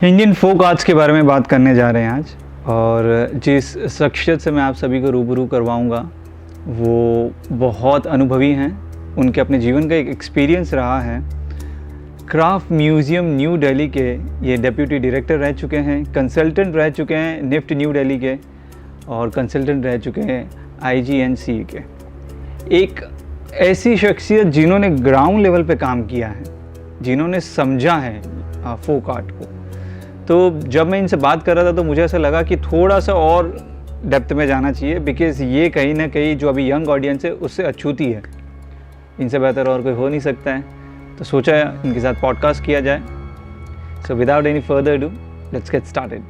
Indian folk arts के बारे में बात करने जा रहे हैं आज, और जिस शख्सियत से मैं आप सभी को रूबरू करवाऊंगा वो बहुत अनुभवी हैं। उनके अपने जीवन का एक एक्सपीरियंस रहा है। क्राफ्ट म्यूज़ियम न्यू दिल्ली के ये डिप्यूटी डायरेक्टर रह चुके हैं, कंसल्टेंट रह चुके हैं निफ्ट न्यू दिल्ली के, और कंसल्टेंट रह चुके हैं IGNC के। एक ऐसी शख्सियत जिन्होंने ग्राउंड लेवल पे काम किया है, जिन्होंने समझा है फोक आर्ट को। तो जब मैं इनसे बात कर रहा था तो मुझे ऐसा लगा कि थोड़ा सा और डेप्थ में जाना चाहिए, बिकॉज़ ये कहीं ना कहीं जो अभी यंग ऑडियंस है उससे अछूती है। इनसे बेहतर और कोई हो नहीं सकता है, तो सोचा इनके साथ पॉडकास्ट किया जाए। So without any further do, let's get started.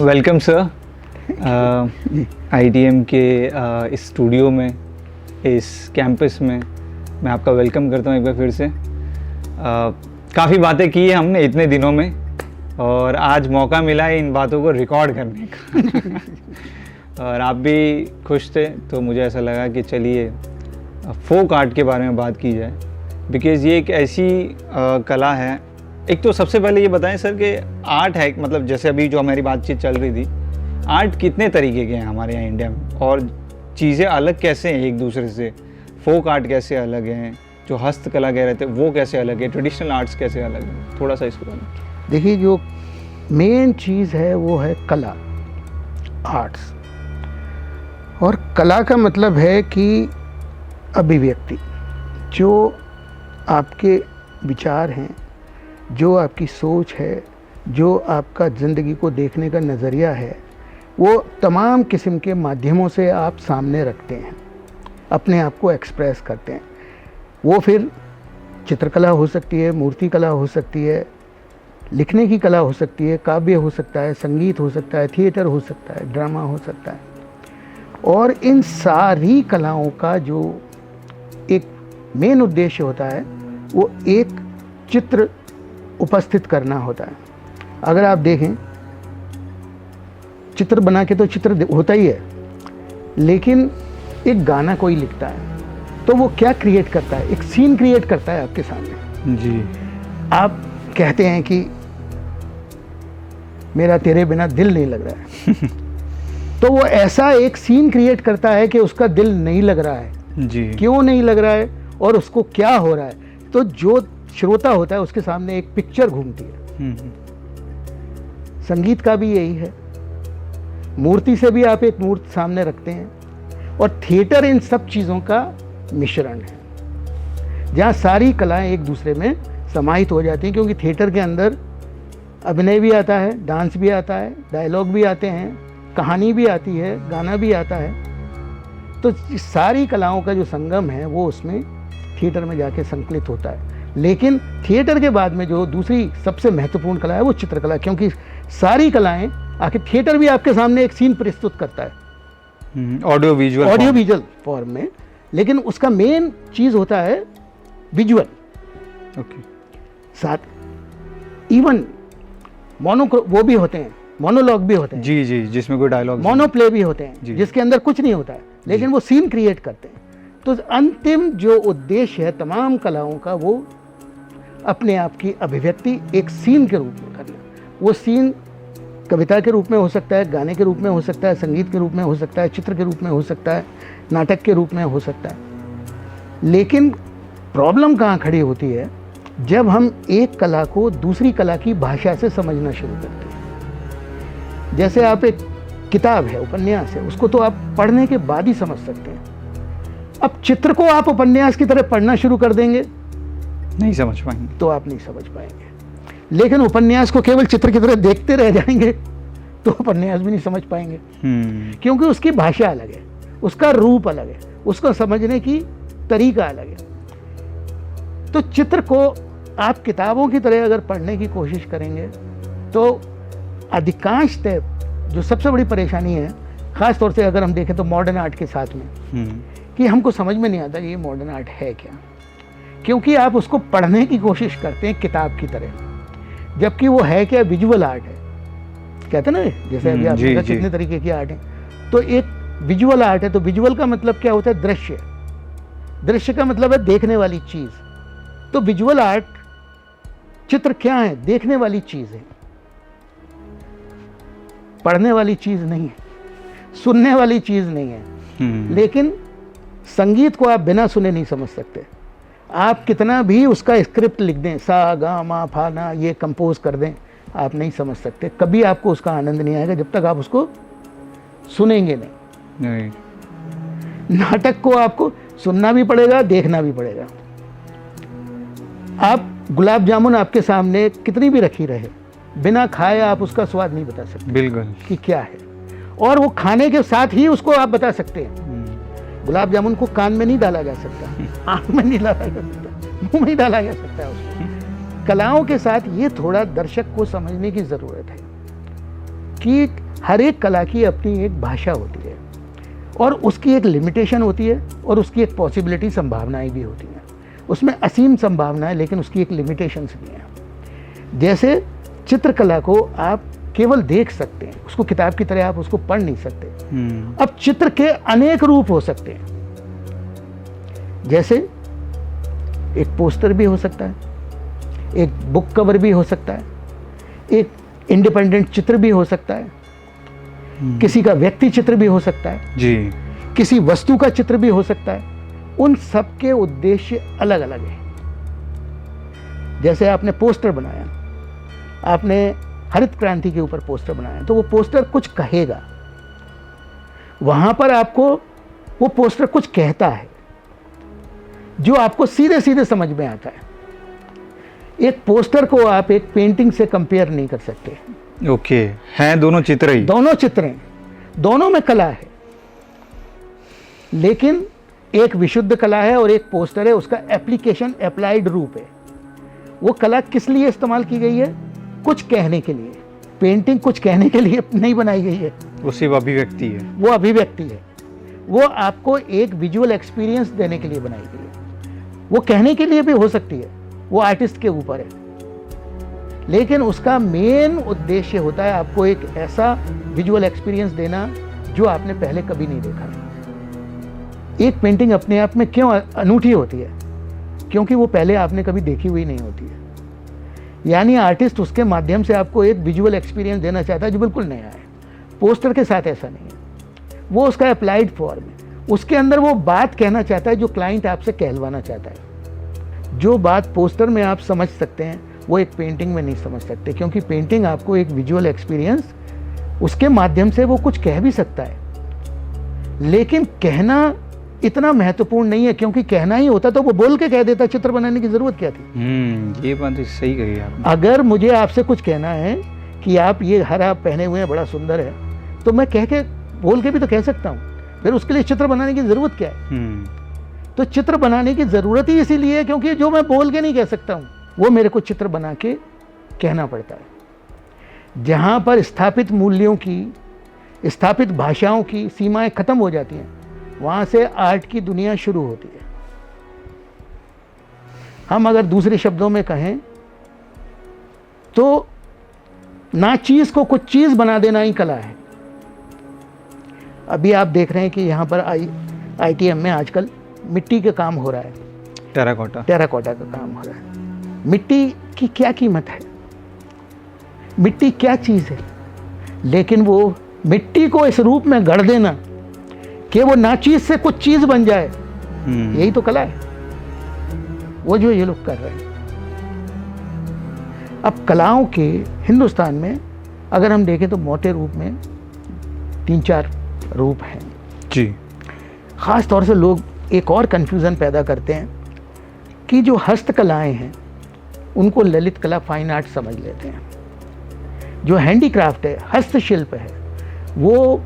Welcome sir IDM के इस स्टूडियो में, इस कैंपस में मैं आपका वेलकम करता हूँ एक बार फिर से। काफ़ी बातें की है हमने इतने दिनों में, और आज मौका मिला है इन बातों को रिकॉर्ड करने का और आप भी खुश थे, तो मुझे ऐसा लगा कि चलिए फोक आर्ट के बारे में बात की जाए, बिकॉज़ ये एक ऐसी कला है। एक तो सबसे पहले ये बताएं सर कि आर्ट है, मतलब जैसे अभी जो हमारी बातचीत चल रही थी, आर्ट कितने तरीके के हैं हमारे यहाँ इंडिया में, और चीज़ें अलग कैसे हैं एक दूसरे से। फोक आर्ट कैसे अलग हैं, जो हस्तकला कह रहे थे वो कैसे अलग है, ट्रेडिशनल आर्ट्स कैसे अलग हैं, थोड़ा सा इसको बताएं। देखिए, जो मेन चीज़ है वो है कला, आर्ट्स। और कला का मतलब है कि अभिव्यक्ति, जो आपके विचार हैं, जो आपकी सोच है, जो आपका ज़िंदगी को देखने का नज़रिया है, वो तमाम किस्म के माध्यमों से आप सामने रखते हैं, अपने आप को एक्सप्रेस करते हैं। वो फिर चित्रकला हो सकती है, मूर्ति कला हो सकती है, लिखने की कला हो सकती है, काव्य हो सकता है, संगीत हो सकता है, थिएटर हो सकता है, ड्रामा हो सकता है। और इन सारी कलाओं का जो एक मेन उद्देश्य होता है वो एक चित्र उपस्थित करना होता है। अगर आप देखें, चित्र बना के तो चित्र होता ही है, लेकिन एक गाना कोई लिखता है तो वो क्या क्रिएट करता है, एक सीन क्रिएट करता है आपके सामने। जी, आप कहते हैं कि मेरा तेरे बिना दिल नहीं लग रहा है तो वो ऐसा एक सीन क्रिएट करता है कि उसका दिल नहीं लग रहा है। जी, क्यों नहीं लग रहा है और उसको क्या हो रहा है, तो जो श्रोता होता है उसके सामने एक पिक्चर घूमती है। संगीत का भी यही है, मूर्ति से भी आप एक मूर्ति सामने रखते हैं, और थिएटर इन सब चीज़ों का मिश्रण है, जहाँ सारी कलाएं एक दूसरे में समाहित हो जाती हैं। क्योंकि थिएटर के अंदर अभिनय भी आता है, डांस भी आता है, डायलॉग भी आते हैं, कहानी भी आती है, गाना भी आता है। तो सारी कलाओं का जो संगम है वो उसमें थिएटर में जाके संकलित होता है। लेकिन थिएटर के बाद में जो दूसरी सबसे महत्वपूर्ण कला है वो चित्रकला, क्योंकि सारी कलाएं, आखिर थिएटर भी आपके सामने एक सीन प्रस्तुत करता है ऑडियो विजुअल फॉर्म में, लेकिन उसका मेन चीज़ होता है विजुअल। ओके, साथ इवन वो भी होते हैं, मोनोलॉग भी होते हैं। जी जी, जिसमें कोई डायलॉग, मोनोप्ले भी होते हैं, जिसके अंदर कुछ नहीं होता है, लेकिन वो सीन क्रिएट करते हैं। तो अंतिम जो उद्देश्य है तमाम कलाओं का, वो अपने आप की अभिव्यक्ति एक सीन के रूप में करना। वो सीन कविता के रूप में हो सकता है, गाने के रूप में हो सकता है, संगीत के रूप में हो सकता है, चित्र के रूप में हो सकता है, नाटक के रूप में हो सकता है। लेकिन प्रॉब्लम कहाँ खड़ी होती है, जब हम एक कला को दूसरी कला की भाषा से समझना शुरू करते हैं। जैसे आप एक किताब है, उपन्यास है, उसको तो आप पढ़ने के बाद ही समझ सकते हैं। अब चित्र को आप उपन्यास की तरह पढ़ना शुरू कर देंगे, नहीं समझ पाएंगे, तो आप नहीं समझ पाएंगे। लेकिन उपन्यास को केवल चित्र की तरह देखते रह जाएंगे तो उपन्यास भी नहीं समझ पाएंगे, क्योंकि उसकी भाषा अलग है, उसका रूप अलग है, उसको समझने की तरीका अलग है। तो चित्र को आप किताबों की तरह अगर पढ़ने की कोशिश करेंगे तो अधिकांशतः जो सबसे बड़ी परेशानी है, ख़ास तौर से अगर हम देखें तो मॉडर्न आर्ट के साथ में, कि हमको समझ में नहीं आता ये मॉडर्न आर्ट है क्या, क्योंकि आप उसको पढ़ने की कोशिश करते हैं किताब की तरह, जबकि वो है क्या, विजुअल आर्ट है। कहते हैं ना, जैसे अभी आपने जी, कहा जी। कितने तरीके की आर्ट है, तो एक विजुअल आर्ट है। तो विजुअल का मतलब क्या होता है? दृश्य। दृश्य का मतलब है देखने वाली चीज। तो विजुअल आर्ट, चित्र क्या है? देखने वाली चीज है, पढ़ने वाली चीज नहीं है, सुनने वाली चीज नहीं है। लेकिन संगीत को आप बिना सुने नहीं समझ सकते। आप कितना भी उसका स्क्रिप्ट लिख दें, सा गा मा फा ना, ये कंपोज कर दें, आप नहीं समझ सकते। कभी आपको उसका आनंद नहीं आएगा जब तक आप उसको सुनेंगे नहीं। नाटक को आपको सुनना भी पड़ेगा, देखना भी पड़ेगा। आप गुलाब जामुन आपके सामने कितनी भी रखी रहे, बिना खाए आप उसका स्वाद नहीं बता सकते बिल्कुल कि क्या है। और वो खाने के साथ ही उसको आप बता सकते हैं। गुलाब जामुन को कान में नहीं डाला जा सकता, आंख में नहीं डाला जा सकता, मुंह में नहीं डाला जा सकता है उसको। कलाओं के साथ ये थोड़ा दर्शक को समझने की ज़रूरत है कि हर एक कला की अपनी एक भाषा होती है और उसकी एक लिमिटेशन होती है और उसकी एक पॉसिबिलिटी, संभावनाएं भी होती हैं। उसमें असीम संभावनाएं, लेकिन उसकी एक लिमिटेशंस भी हैं। जैसे चित्रकला को आप केवल देख सकते हैं, उसको किताब की तरह आप उसको पढ़ नहीं सकते। अब चित्र के अनेक रूप हो सकते हैं। जैसे एक पोस्टर भी हो सकता है, एक बुक कवर भी हो सकता है, एक इंडिपेंडेंट चित्र भी हो सकता है, किसी का व्यक्ति चित्र भी हो सकता है जी, किसी वस्तु का चित्र भी हो सकता है। उन सब के उद्देश्य अलग अलग हैं। जैसे आपने पोस्टर बनाया, आपने हरित क्रांति के ऊपर पोस्टर बनाया, तो वो पोस्टर कुछ कहेगा, वहां पर आपको वो पोस्टर कुछ कहता है जो आपको सीधे सीधे समझ में आता है। एक पोस्टर को आप एक पेंटिंग से कंपेयर नहीं कर सकते। ओके, हैं दोनों चित्र ही। दोनों चित्र हैं, दोनों में कला है, लेकिन एक विशुद्ध कला है और एक पोस्टर है, उसका एप्लीकेशन, अप्लाइड रूप है। वो कला किस लिए इस्तेमाल की गई है? कुछ कहने के लिए। पेंटिंग कुछ कहने के लिए नहीं बनाई गई है, वो सिर्फ अभिव्यक्ति है। वो अभिव्यक्ति है। वो आपको एक विजुअल एक्सपीरियंस देने के लिए बनाई गई है। वो कहने के लिए भी हो सकती है, वो आर्टिस्ट के ऊपर है, लेकिन उसका मेन उद्देश्य होता है आपको एक ऐसा विजुअल एक्सपीरियंस देना जो आपने पहले कभी नहीं देखा है। एक पेंटिंग अपने आप में क्यों अनूठी होती है? क्योंकि वो पहले आपने कभी देखी हुई नहीं होती है। यानी आर्टिस्ट उसके माध्यम से आपको एक विजुअल एक्सपीरियंस देना चाहता है जो बिल्कुल नया है। पोस्टर के साथ ऐसा नहीं है, वो उसका अप्लाइड फॉर्म है। उसके अंदर वो बात कहना चाहता है जो क्लाइंट आपसे कहलवाना चाहता है। जो बात पोस्टर में आप समझ सकते हैं वो एक पेंटिंग में नहीं समझ सकते, क्योंकि पेंटिंग आपको एक विजुअल एक्सपीरियंस, उसके माध्यम से वो कुछ कह भी सकता है, लेकिन कहना इतना महत्वपूर्ण नहीं है, क्योंकि कहना ही होता तो वो बोल के कह देता, चित्र बनाने की जरूरत क्या थी? ये बात सही कही आपने। अगर मुझे आपसे कुछ कहना है कि आप ये हरा पहने हुए हैं, बड़ा सुंदर है, तो मैं कह के, बोल के भी तो कह सकता हूँ। फिर उसके लिए चित्र बनाने की जरूरत क्या है? तो चित्र बनाने की जरूरत ही इसीलिए है क्योंकि जो मैं बोल के नहीं कह सकता हूँ वो मेरे को चित्र बना के कहना पड़ता है। जहाँ पर स्थापित मूल्यों की, स्थापित भाषाओं की सीमाएं खत्म हो जाती हैं, वहाँ से आर्ट की दुनिया शुरू होती है। हम अगर दूसरे शब्दों में कहें तो ना चीज़ को कुछ चीज़ बना देना ही कला है। अभी आप देख रहे हैं कि यहाँ पर ITM में आजकल मिट्टी का काम हो रहा है, टेराकोटा का काम हो रहा है। मिट्टी की क्या कीमत है? मिट्टी क्या चीज़ है? लेकिन वो मिट्टी को इस रूप में गढ़ देना कि वो ना चीज़ से कुछ चीज़ बन जाए, यही तो कला है। वो जो ये लोग कर रहे हैं। अब कलाओं के हिंदुस्तान में अगर हम देखें तो मोटे रूप में 3-4 रूप हैं जी। ख़ास तौर से लोग एक और कन्फ्यूज़न पैदा करते हैं कि जो हस्तकलाएं हैं उनको ललित कला, फाइन आर्ट समझ लेते हैं। जो हैंडीक्राफ्ट है, हस्तशिल्प है, वो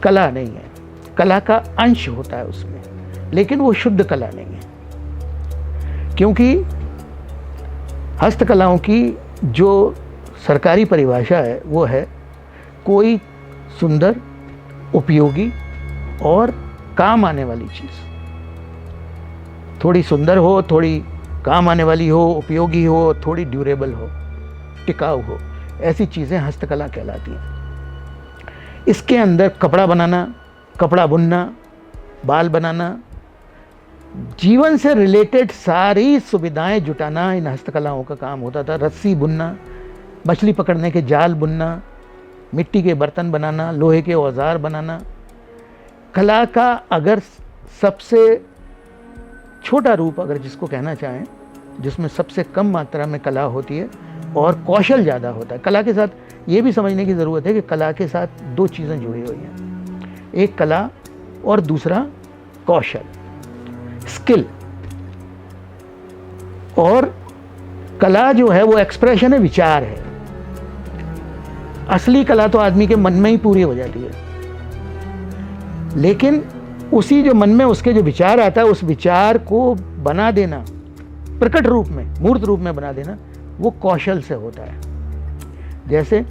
कला नहीं है। कला का अंश होता है उसमें, लेकिन वो शुद्ध कला नहीं है। क्योंकि हस्तकलाओं की जो सरकारी परिभाषा है वो है कोई सुंदर, उपयोगी और काम आने वाली चीज़। थोड़ी सुंदर हो, थोड़ी काम आने वाली हो, उपयोगी हो, थोड़ी ड्यूरेबल हो, टिकाऊ हो, ऐसी चीज़ें हस्तकला कहलाती हैं। इसके अंदर कपड़ा बनाना, कपड़ा बुनना, बाल बनाना, जीवन से रिलेटेड सारी सुविधाएं जुटाना इन हस्तकलाओं का काम होता था। रस्सी बुनना, मछली पकड़ने के जाल बुनना, मिट्टी के बर्तन बनाना, लोहे के औजार बनाना। कला का अगर सबसे छोटा रूप अगर जिसको कहना चाहें, जिसमें सबसे कम मात्रा में कला होती है और कौशल ज़्यादा होता है। कला के साथ ये भी समझने की ज़रूरत है कि कला के साथ दो चीज़ें जुड़ी हुई हैं, एक कला और दूसरा कौशल, स्किल। और कला जो है वो एक्सप्रेशन है, विचार है। असली कला तो आदमी के मन में ही पूरी हो जाती है, लेकिन उसी जो मन में उसके जो विचार आता है, उस विचार को बना देना, प्रकट रूप में, मूर्त रूप में बना देना, वो कौशल से होता है। जैसे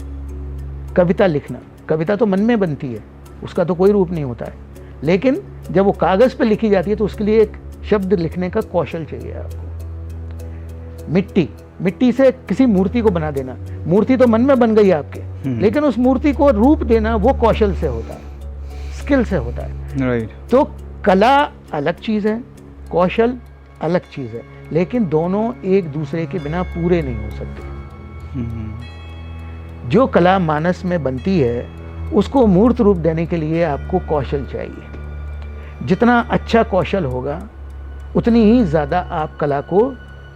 कविता लिखना, कविता तो मन में बनती है, उसका तो कोई रूप नहीं होता है, लेकिन जब वो कागज़ पे लिखी जाती है तो उसके लिए एक शब्द लिखने का कौशल चाहिए आपको। मिट्टी से किसी मूर्ति को बना देना, मूर्ति तो मन में बन गई आपके, लेकिन उस मूर्ति को रूप देना वो कौशल से होता है, स्किल से होता है। राइट। तो कला अलग चीज़ है, कौशल अलग चीज़ है, लेकिन दोनों एक दूसरे के बिना पूरे नहीं हो सकते। जो कला मानस में बनती है उसको मूर्त रूप देने के लिए आपको कौशल चाहिए। जितना अच्छा कौशल होगा उतनी ही ज़्यादा आप कला को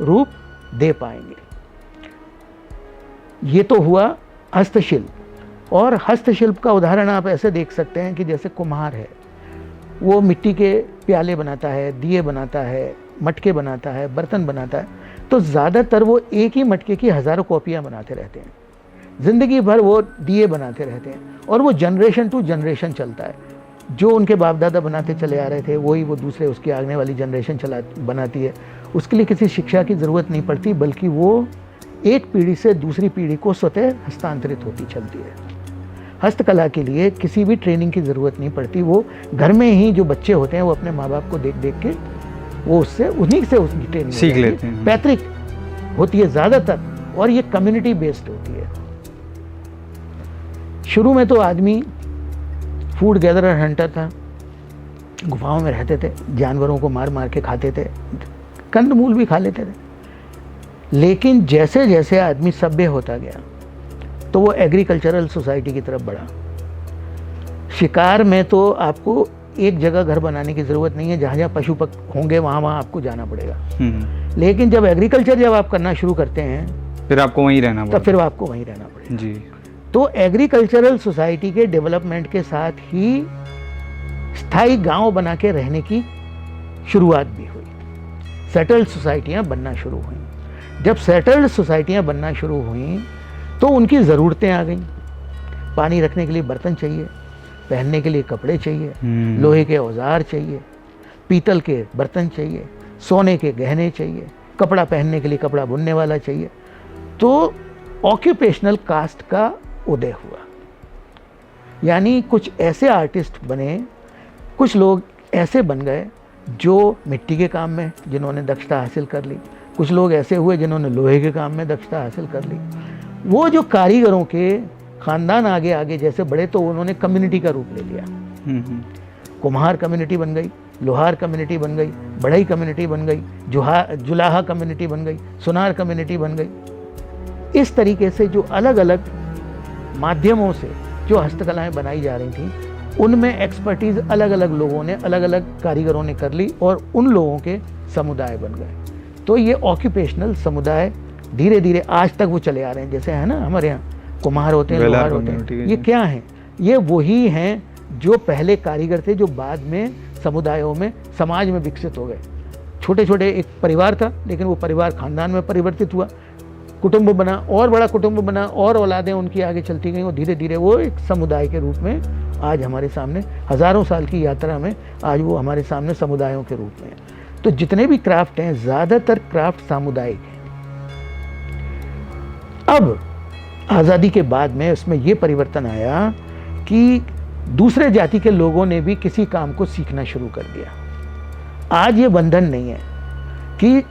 रूप दे पाएंगे। ये तो हुआ हस्तशिल्प, और हस्तशिल्प का उदाहरण आप ऐसे देख सकते हैं कि जैसे कुम्हार है, वो मिट्टी के प्याले बनाता है, दिए बनाता है, मटके बनाता है, बर्तन बनाता है, तो ज़्यादातर वो एक ही मटके की हज़ारों कॉपियाँ बनाते रहते हैं, ज़िंदगी भर वो दिए बनाते रहते हैं, और वो जनरेशन टू जनरेशन चलता है। जो उनके बाप दादा बनाते चले आ रहे थे वही वो दूसरे उसकी आने वाली जनरेशन बनाती है। उसके लिए किसी शिक्षा की ज़रूरत नहीं पड़ती, बल्कि वो एक पीढ़ी से दूसरी पीढ़ी को स्वतः हस्तांतरित होती चलती है। हस्तकला के लिए किसी भी ट्रेनिंग की ज़रूरत नहीं पड़ती, वो घर में ही जो बच्चे होते हैं वो अपने माँ बाप को देख देख के वो उससे उन्हीं से उसकी ट्रेनिंग सीख लेते हैं। पैतृक होती है ज़्यादातर, और ये कम्युनिटी बेस्ड होती है। शुरू में तो आदमी फूड गैदरर हंटर था, गुफाओं में रहते थे, जानवरों को मार मार के खाते थे, कंदमूल भी खा लेते थे। लेकिन जैसे जैसे आदमी सभ्य होता गया तो वो एग्रीकल्चरल सोसाइटी की तरफ बढ़ा। शिकार में तो आपको एक जगह घर बनाने की ज़रूरत नहीं है, जहाँ जहाँ पशु होंगे वहाँ वहाँ आपको जाना पड़ेगा। लेकिन जब एग्रीकल्चर जब आप करना शुरू करते हैं फिर आपको वहीं रहना पड़ेगा। तब फिर आपको वहीं रहना पड़ेगा जी। तो एग्रीकल्चरल सोसाइटी के डेवलपमेंट के साथ ही स्थायी गांव बना के रहने की शुरुआत भी हुई। सेटल्ड सोसाइटियाँ बनना शुरू हुई। जब सेटल्ड सोसाइटियाँ बनना शुरू हुई तो उनकी ज़रूरतें आ गईं। पानी रखने के लिए बर्तन चाहिए, पहनने के लिए कपड़े चाहिए, लोहे के औजार चाहिए, पीतल के बर्तन चाहिए, सोने के गहने चाहिए, कपड़ा पहनने के लिए कपड़ा बुनने वाला चाहिए। तो ऑक्यूपेशनल कास्ट का उदय हुआ, यानी कुछ ऐसे आर्टिस्ट बने, कुछ लोग ऐसे बन गए जो मिट्टी के काम में जिन्होंने दक्षता हासिल कर ली, कुछ लोग ऐसे हुए जिन्होंने लोहे के काम में दक्षता हासिल कर ली। वो जो कारीगरों के ख़ानदान आगे आगे जैसे बढ़े तो उन्होंने कम्युनिटी का रूप ले लिया। कुम्हार कम्युनिटी बन गई, लोहार कम्युनिटी बन गई, बढ़ई कम्युनिटी बन गई, जुलाहा कम्युनिटी बन गई, सुनार कम्युनिटी बन गई। इस तरीके से जो अलग अलग माध्यमों से जो हस्तकलाएं बनाई जा रही थी उनमें एक्सपर्टीज़ अलग अलग लोगों ने, अलग अलग कारीगरों ने कर ली और उन लोगों के समुदाय बन गए। तो ये ऑक्यूपेशनल समुदाय धीरे धीरे आज तक वो चले आ रहे हैं। जैसे है ना हमारे यहाँ कुम्हार होते हैं, लोहार होते हैं, ये क्या हैं? ये वही हैं जो पहले कारीगर थे, जो बाद में समुदायों में, समाज में विकसित हो गए। छोटे छोटे एक परिवार था, लेकिन वो परिवार खानदान में परिवर्तित हुआ, कुटुंब बना, और बड़ा कुटुंब बना, और औलादें उनकी आगे चलती गई और धीरे धीरे वो एक समुदाय के रूप में आज हमारे सामने, हज़ारों साल की यात्रा में आज वो हमारे सामने समुदायों के रूप में है। तो जितने भी क्राफ्ट हैं ज़्यादातर क्राफ्ट सामुदायिक हैं। अब आज़ादी के बाद में उसमें ये परिवर्तन आया कि दूसरे जाति के लोगों ने भी किसी काम को सीखना शुरू कर दिया। आज ये बंधन नहीं है कि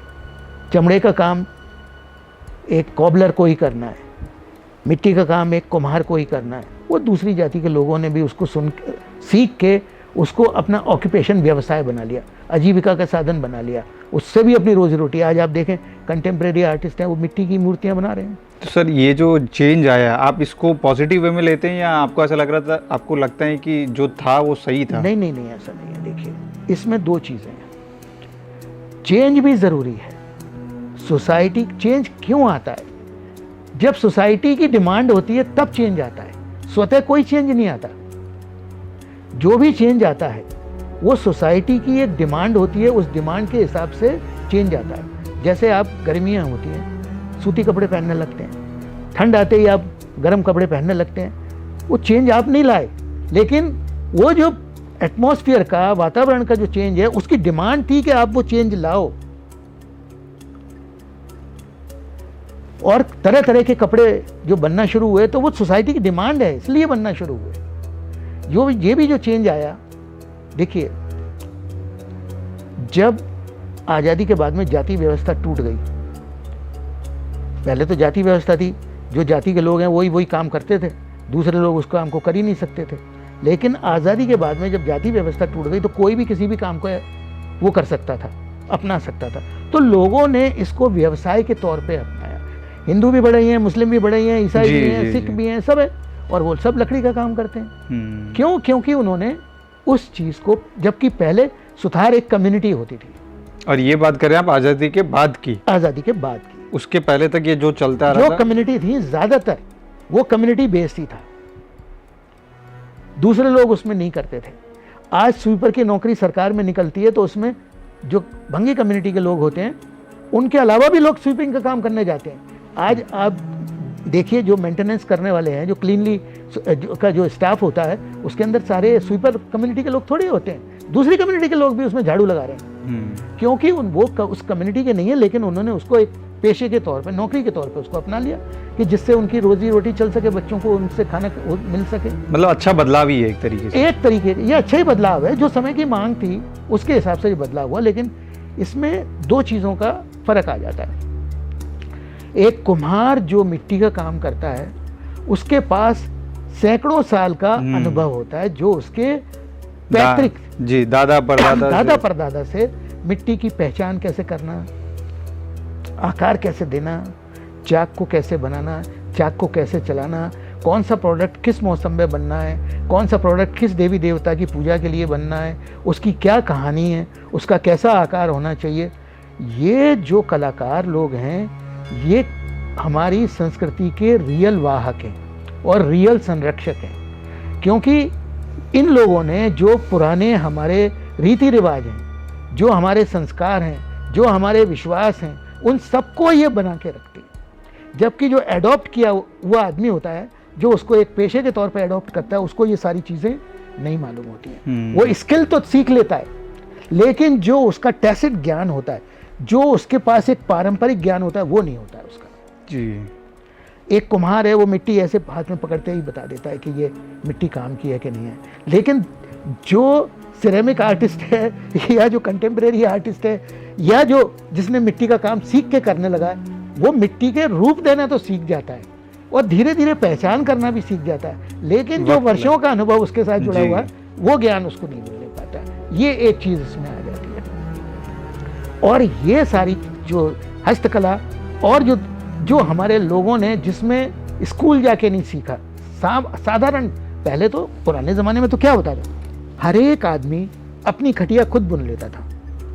चमड़े का काम एक कॉबलर को ही करना है, मिट्टी का काम एक कुम्हार को ही करना है, वो दूसरी जाति के लोगों ने भी उसको सीख के उसको अपना ऑक्यूपेशन व्यवसाय बना लिया, आजीविका का साधन बना लिया, उससे भी अपनी रोजी रोटी। आज आप देखें कंटेम्प्रेरी आर्टिस्ट हैं, वो मिट्टी की मूर्तियां बना रहे हैं। तो सर ये जो चेंज आया, आप इसको पॉजिटिव वे में लेते हैं या आपको ऐसा लग रहा था, आपको लगता है कि जो था वो सही था? नहीं नहीं नहीं, ऐसा नहीं है। देखिए, इसमें दो चीज़ें हैं, चेंज भी ज़रूरी है। सोसाइटी चेंज क्यों आता है? जब सोसाइटी की डिमांड होती है तब चेंज आता है, स्वतः कोई चेंज नहीं आता। जो भी चेंज आता है वो सोसाइटी की एक डिमांड होती है, उस डिमांड के हिसाब से चेंज आता है। जैसे आप गर्मियाँ होती हैं, सूती कपड़े पहनने लगते हैं, ठंड आते ही आप गर्म कपड़े पहनने लगते हैं। वो चेंज आप नहीं लाए, लेकिन वो जो एटमॉस्फेयर का, वातावरण का जो चेंज है, उसकी डिमांड थी कि आप वो चेंज लाओ। और तरह तरह के कपड़े जो बनना शुरू हुए तो वो सोसाइटी की डिमांड है, इसलिए बनना शुरू हुए। ये भी जो चेंज आया, देखिए, जब आज़ादी के बाद में जाति व्यवस्था टूट गई, पहले तो जाति व्यवस्था थी, जो जाति के लोग हैं वही काम करते थे, दूसरे लोग उस काम को कर ही नहीं सकते थे। लेकिन आज़ादी के बाद में जब जाति व्यवस्था टूट गई तो कोई भी किसी भी काम को वो कर सकता था, अपना सकता था। तो लोगों ने इसको व्यवसाय के तौर पे अपनाया। हिंदू भी बढ़े हैं, मुस्लिम भी बढ़े हैं, ईसाई भी हैं, सिख भी हैं, सब है, और वो सब लकड़ी का काम करते हैं। क्यों? क्योंकि उन्होंने उस चीज़ को, जबकि पहले सुथार एक कम्युनिटी होती थी। और ये बात करें आप आज़ादी के बाद की? आज़ादी के बाद की। उसके पहले तक ये जो चलता रहा, जो कम्युनिटी थी ज़्यादातर वो कम्युनिटी बेस्ड ही था, दूसरे लोग उसमें नहीं करते थे। आज स्वीपर की नौकरी सरकार में निकलती है तो उसमें जो भंगी कम्युनिटी के लोग होते हैं, उनके अलावा भी लोग स्वीपिंग का काम करने जाते हैं। आज आप देखिए, जो मेंटेनेंस करने वाले हैं, जो क्लीनली का जो स्टाफ होता है, उसके अंदर सारे स्वीपर कम्युनिटी के लोग थोड़े होते हैं, दूसरी कम्युनिटी के लोग भी उसमें झाड़ू लगा रहे हैं। क्योंकि वो उस कम्युनिटी के नहीं है, लेकिन उन्होंने उसको एक पेशे के तौर पे, नौकरी के तौर पे उसको अपना लिया कि जिससे उनकी रोजी रोटी चल सके, बच्चों को उनसे खाना मिल सके। मतलब अच्छा बदलाव ही है एक तरीके से। एक तरीके ये अच्छा ही बदलाव है, जो समय की मांग थी उसके हिसाब से ये बदलाव हुआ। लेकिन इसमें दो चीज़ों का फर्क आ जाता है। एक कुम्हार जो मिट्टी का काम करता है, उसके पास सैकड़ों साल का अनुभव होता है, जो उसके पैतृक दादा परदादा से मिट्टी की पहचान कैसे करना, आकार कैसे देना, चाक को कैसे बनाना, चाक को कैसे चलाना, कौन सा प्रोडक्ट किस मौसम में बनना है, कौन सा प्रोडक्ट किस देवी देवता की पूजा के लिए बनना है, उसकी क्या कहानी है, उसका कैसा आकार होना चाहिए। ये जो कलाकार लोग हैं, ये हमारी संस्कृति के रियल वाहक हैं और रियल संरक्षक हैं। क्योंकि इन लोगों ने जो पुराने हमारे रीति रिवाज हैं, जो हमारे संस्कार हैं, जो हमारे विश्वास हैं, उन सबको ये बना के रखते हैं। जबकि जो एडॉप्ट किया हुआ आदमी होता है, जो उसको एक पेशे के तौर पे एडॉप्ट करता है, उसको ये सारी चीज़ें नहीं मालूम होती हैं। वो स्किल तो सीख लेता है, लेकिन जो उसका टैसिट ज्ञान होता है, जो उसके पास एक पारंपरिक ज्ञान होता है, वो नहीं होता है उसका। जी। एक कुम्हार है, वो मिट्टी ऐसे हाथ में पकड़ते ही बता देता है कि ये मिट्टी काम की है कि नहीं है। लेकिन जो सिरेमिक आर्टिस्ट है, या जो कंटेम्प्रेरी आर्टिस्ट है, या जो जिसने मिट्टी का काम सीख के करने लगा है, वो मिट्टी के रूप देना तो सीख जाता है और धीरे धीरे पहचान करना भी सीख जाता है। लेकिन जो वर्षों का अनुभव उसके साथ जुड़ा हुआ है, वो ज्ञान उसको नहीं मिल पाता है। ये एक चीज़ इसमें आ जाती है। और ये सारी जो हस्तकला और जो हमारे लोगों ने, जिसमें स्कूल जाके नहीं सीखा, साधारण, पहले तो पुराने ज़माने में तो क्या होता था, हर एक आदमी अपनी खटिया खुद बुन लेता था,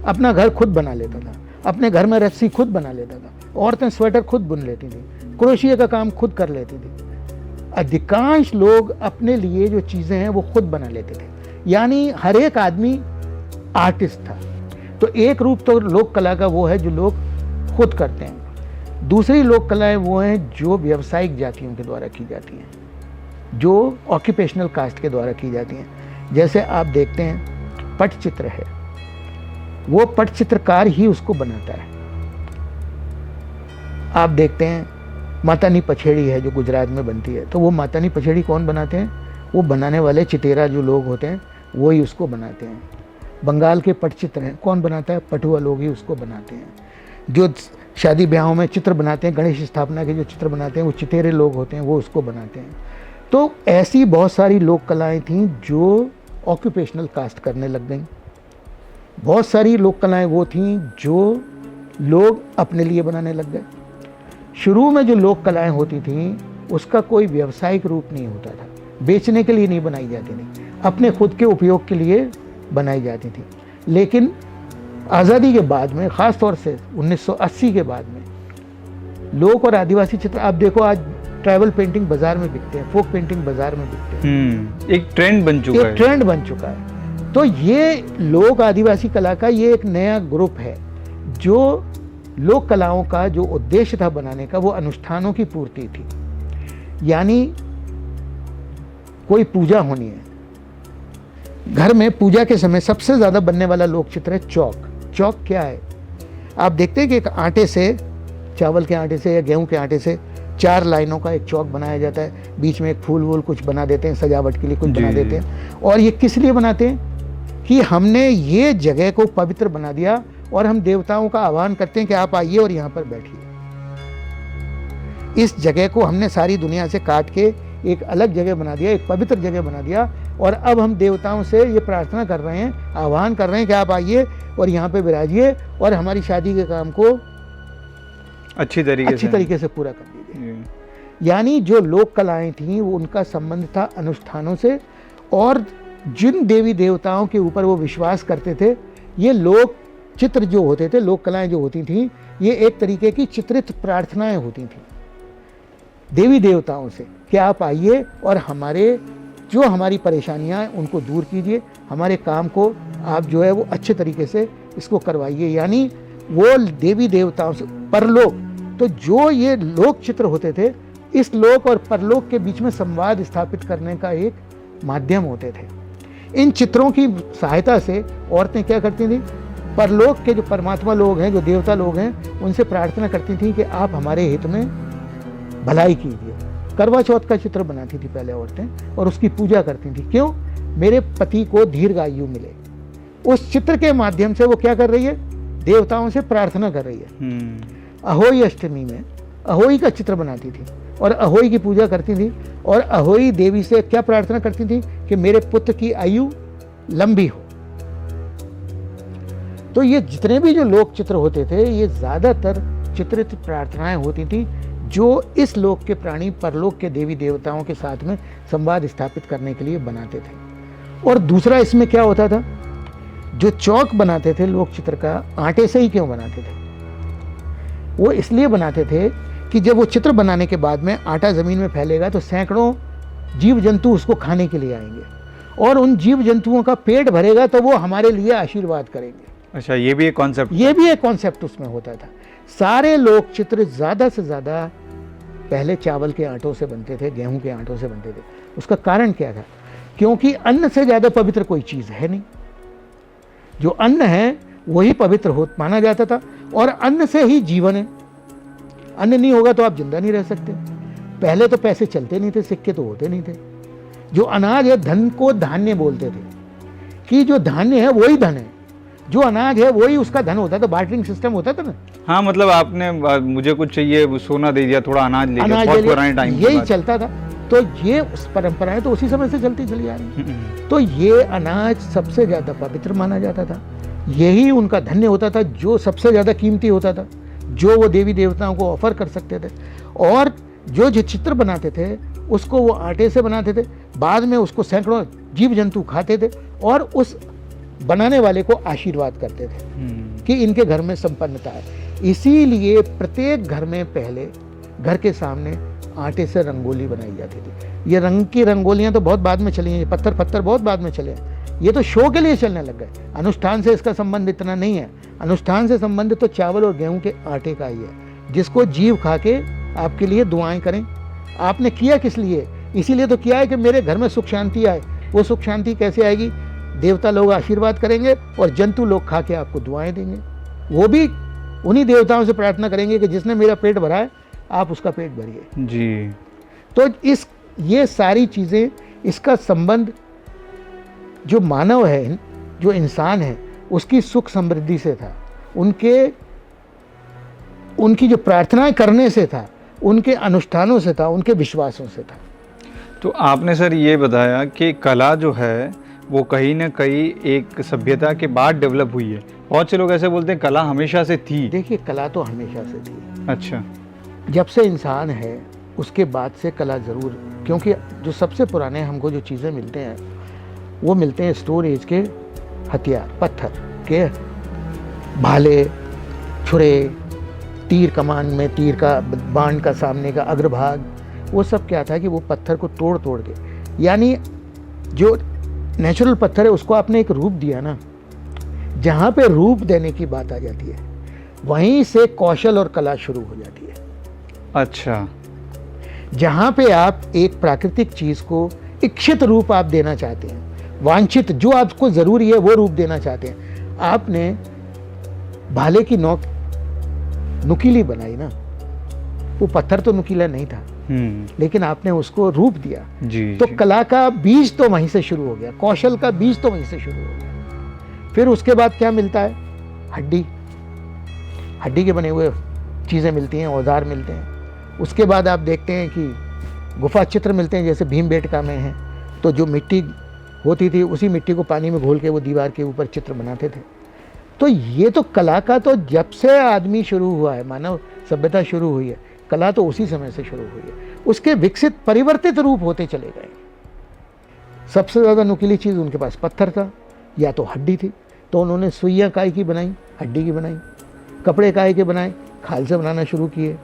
अपना घर खुद बना लेता था, अपने घर में रस्सी खुद बना लेता था, औरतें स्वेटर खुद बुन लेती थी, क्रोशिया का काम खुद कर लेती थी। अधिकांश लोग अपने लिए जो चीज़ें हैं वो खुद बना लेते थे, यानी हर एक आदमी आर्टिस्ट था। तो एक रूप तो लोक कला का वो है जो लोग खुद करते हैं। दूसरी लोक कलाएं वो हैं जो व्यावसायिक जातियों के द्वारा की जाती हैं, जो ऑक्यूपेशनल कास्ट के द्वारा की जाती हैं। जैसे आप देखते हैं पटचित्र है, वो पटचित्रकार ही उसको बनाता है। आप देखते हैं मातानी पछेड़ी है जो गुजरात में बनती है, तो वो मातानी पछेड़ी कौन बनाते हैं? वो बनाने वाले चितेरा जो लोग होते हैं वो ही उसको बनाते हैं। बंगाल के पटचित्र हैं, कौन बनाता है? पटुआ लोग ही उसको बनाते हैं। जो शादी ब्याहों में चित्र बनाते हैं, गणेश स्थापना के जो चित्र बनाते हैं वो चितेरे लोग होते हैं, वो उसको बनाते हैं। तो ऐसी बहुत सारी लोक कलाएँ थीं जो ऑक्यूपेशनल कास्ट करने लग गईं। बहुत सारी लोक कलाएँ वो थीं जो लोग अपने लिए बनाने लग गए। शुरू में जो लोक कलाएँ होती थीं उसका कोई व्यावसायिक रूप नहीं होता था, बेचने के लिए नहीं बनाई जाती थी, अपने खुद के उपयोग के लिए बनाई जाती थी। लेकिन आज़ादी के बाद में, ख़ास तौर से 1980 के बाद में, लोक और आदिवासी चित्र, आप देखो आज ट्रैवल पेंटिंग बाज़ार में बिकते हैं, फोक पेंटिंग बाज़ार में बिकते हैं। एक ट्रेंड बन चुका है। एक ट्रेंड बन चुका है। तो ये लोक आदिवासी कला का ये एक नया ग्रुप है जो लोक कलाओं का जो उद्देश्य था बनाने का वो अनुष्ठानों की पूर्ति थी। यानी कोई पूजा होनी है, घर में पूजा के समय सबसे ज़्यादा बनने वाला लोक चित्र है चौक। चौक क्या है? आप देखते हैं कि एक आटे से, चावल के आटे से या गेहूं के आटे से 4 लाइनों का एक चौक बनाया जाता है, बीच में एक फूल वूल कुछ बना देते हैं, सजावट के लिए कुछ बना देते हैं। और ये किस लिए बनाते हैं? कि हमने ये जगह को पवित्र बना दिया और हम देवताओं का आह्वान करते हैं कि आप आइए और यहाँ पर बैठिए। इस जगह को हमने सारी दुनिया से काट के एक अलग जगह बना दिया, एक पवित्र जगह बना दिया, और अब हम देवताओं से ये प्रार्थना कर रहे हैं, आह्वान कर रहे हैं कि आप आइए और यहाँ पे विराजिए और हमारी शादी के काम को अच्छी तरीके से पूरा कर दीजिए। यानी जो लोक कलाएं थीं वो उनका संबंध था अनुष्ठानों से, और जिन देवी देवताओं के ऊपर वो विश्वास करते थे, ये लोक चित्र जो होते थे, लोक कलाएं जो होती थीं, ये एक तरीके की चित्रित प्रार्थनाएं होती थीं देवी देवताओं से कि आप आइए और हमारी परेशानियां हैं उनको दूर कीजिए, हमारे काम को आप जो है वो अच्छे तरीके से इसको करवाइए। यानी वो देवी देवताओं से परलोक, तो जो ये लोक चित्र होते थे इस लोक और परलोक के बीच में संवाद स्थापित करने का एक माध्यम होते थे। इन चित्रों की सहायता से औरतें क्या करती थी? परलोक के जो परमात्मा लोग हैं, जो देवता लोग हैं, उनसे प्रार्थना करती थी कि आप हमारे हित में भलाई कीजिए। करवा चौथ का चित्र बनाती थी पहले औरतें और उसकी पूजा करती थी। क्यों? मेरे पति को दीर्घायु मिले। उस चित्र के माध्यम से वो क्या कर रही है? देवताओं से प्रार्थना कर रही है। अहोई अष्टमी में अहोई का चित्र बनाती थी और अहोई की पूजा करती थी, और अहोई देवी से क्या प्रार्थना करती थी? कि मेरे पुत्र की आयु लंबी हो। तो ये जितने भी जो लोक चित्र होते थे ये ज़्यादातर चित्रित प्रार्थनाएं होती थी जो इस लोक के प्राणी परलोक के देवी देवताओं के साथ में संवाद स्थापित करने के लिए बनाते थे। और दूसरा इसमें क्या होता था? जो चौक बनाते थे लोक चित्र का, आटे से ही क्यों बनाते थे? वो इसलिए बनाते थे कि जब वो चित्र बनाने के बाद में आटा ज़मीन में फैलेगा तो सैकड़ों जीव जंतु उसको खाने के लिए आएंगे, और उन जीव जंतुओं का पेट भरेगा तो वो हमारे लिए आशीर्वाद करेंगे। अच्छा, ये भी एक कॉन्सेप्ट, ये भी एक कॉन्सेप्ट उसमें होता था। सारे लोक चित्र ज़्यादा से ज़्यादा पहले चावल के आटों से बनते थे, गेहूं के आटों से बनते थे। उसका कारण क्या था? क्योंकि अन्न से ज़्यादा पवित्र कोई चीज़ है नहीं। जो अन्न है वही पवित्र माना जाता था, और अन्न से ही जीवन है। अन्न नहीं होगा तो आप जिंदा नहीं रह सकते। पहले तो पैसे चलते नहीं थे, सिक्के तो होते नहीं थे। जो अनाज है, धन को धान्य बोलते थे कि जो धान्य है वही धन है, जो अनाज है वही उसका धन होता था। बार्टरिंग सिस्टम होता था ना। हाँ, मतलब आपने मुझे कुछ चाहिए, वो सोना दे दिया, थोड़ा अनाज ले लिया, बहुत पुराने टाइम यही चलता था। तो ये परंपराएं तो उसी समय से चलती चली आ रही। तो ये अनाज सबसे ज़्यादा पवित्र माना जाता था, यही उनका धन्य होता था, जो सबसे ज़्यादा कीमती होता था, जो वो देवी देवताओं को ऑफर कर सकते थे। और जो चित्र बनाते थे उसको वो आटे से बनाते थे, बाद में उसको सैकड़ों जीव जंतु खाते थे और उस बनाने वाले को आशीर्वाद करते थे कि इनके घर में संपन्नता है। इसीलिए प्रत्येक घर में पहले घर के सामने आटे से रंगोली बनाई जाती थी। ये रंग की रंगोलियां तो बहुत बाद में चली हैं, पत्थर बहुत बाद में चले हैं। ये तो शो के लिए चलने लग गए। अनुष्ठान से इसका संबंध इतना नहीं है। अनुष्ठान से संबंध तो चावल और गेहूं के आटे का ही है, जिसको जीव खा के आपके लिए दुआएं करें। आपने किया किस लिए? इसीलिए तो किया है कि मेरे घर में सुख शांति आए। वो सुख शांति कैसे आएगी? देवता लोग आशीर्वाद करेंगे और जंतु लोग खा के आपको दुआएं देंगे। वो भी उन्हीं देवताओं से प्रार्थना करेंगे कि जिसने मेरा पेट भरा है आप उसका पेट भरिए जी। तो ये सारी चीज़ें, इसका संबंध जो मानव है, जो इंसान है, उसकी सुख समृद्धि से था, उनके उनकी जो प्रार्थनाएं करने से था, उनके अनुष्ठानों से था, उनके विश्वासों से था। तो आपने सर ये बताया कि कला जो है वो कहीं ना कहीं एक सभ्यता के बाद डेवलप हुई है। बहुत से लोग ऐसे बोलते हैं कला हमेशा से थी। देखिए, कला तो हमेशा से थी। अच्छा। जब से इंसान है उसके बाद से कला ज़रूर, क्योंकि जो सबसे पुराने हमको जो चीज़ें मिलते हैं वो मिलते हैं स्टोन एज के हथियार, पत्थर के भाले, छुरे, तीर कमान में तीर का बाण का सामने का अग्रभाग, वो सब क्या था कि वो पत्थर को तोड़ तोड़ के, यानी जो नेचुरल पत्थर है उसको आपने एक रूप दिया ना, जहाँ पे रूप देने की बात आ जाती है वहीं से कौशल और कला शुरू हो जाती है। अच्छा। जहाँ पे आप एक प्राकृतिक चीज़ को इच्छित रूप आप देना चाहते हैं, वांछित जो आपको ज़रूरी है वो रूप देना चाहते हैं, आपने भाले की नोक नुकीली बनाई ना, वो पत्थर तो नुकीला नहीं था लेकिन आपने उसको रूप दिया। जी, तो जी। कला का बीज तो वहीं से शुरू हो गया, कौशल का बीज तो वहीं से शुरू हो गया। फिर उसके बाद क्या मिलता है? हड्डी, हड्डी के बने हुए चीज़ें मिलती हैं, औजार मिलते हैं। उसके बाद आप देखते हैं कि गुफा चित्र मिलते हैं, जैसे भीमबेटका में है, तो जो मिट्टी होती थी उसी मिट्टी को पानी में घोल के वो दीवार के ऊपर चित्र बनाते थे। तो ये तो कला का तो जब से आदमी शुरू हुआ है, मानव सभ्यता शुरू हुई है, कला तो उसी समय से शुरू हुई है। उसके विकसित परिवर्तित रूप होते चले गए। सबसे ज़्यादा नुकीली चीज़ उनके पास पत्थर था या तो हड्डी थी, तो उन्होंने सुइयाँ काय की बनाई, हड्डी की बनाई, कपड़े काय के बनाए, खाल से बनाना शुरू किए।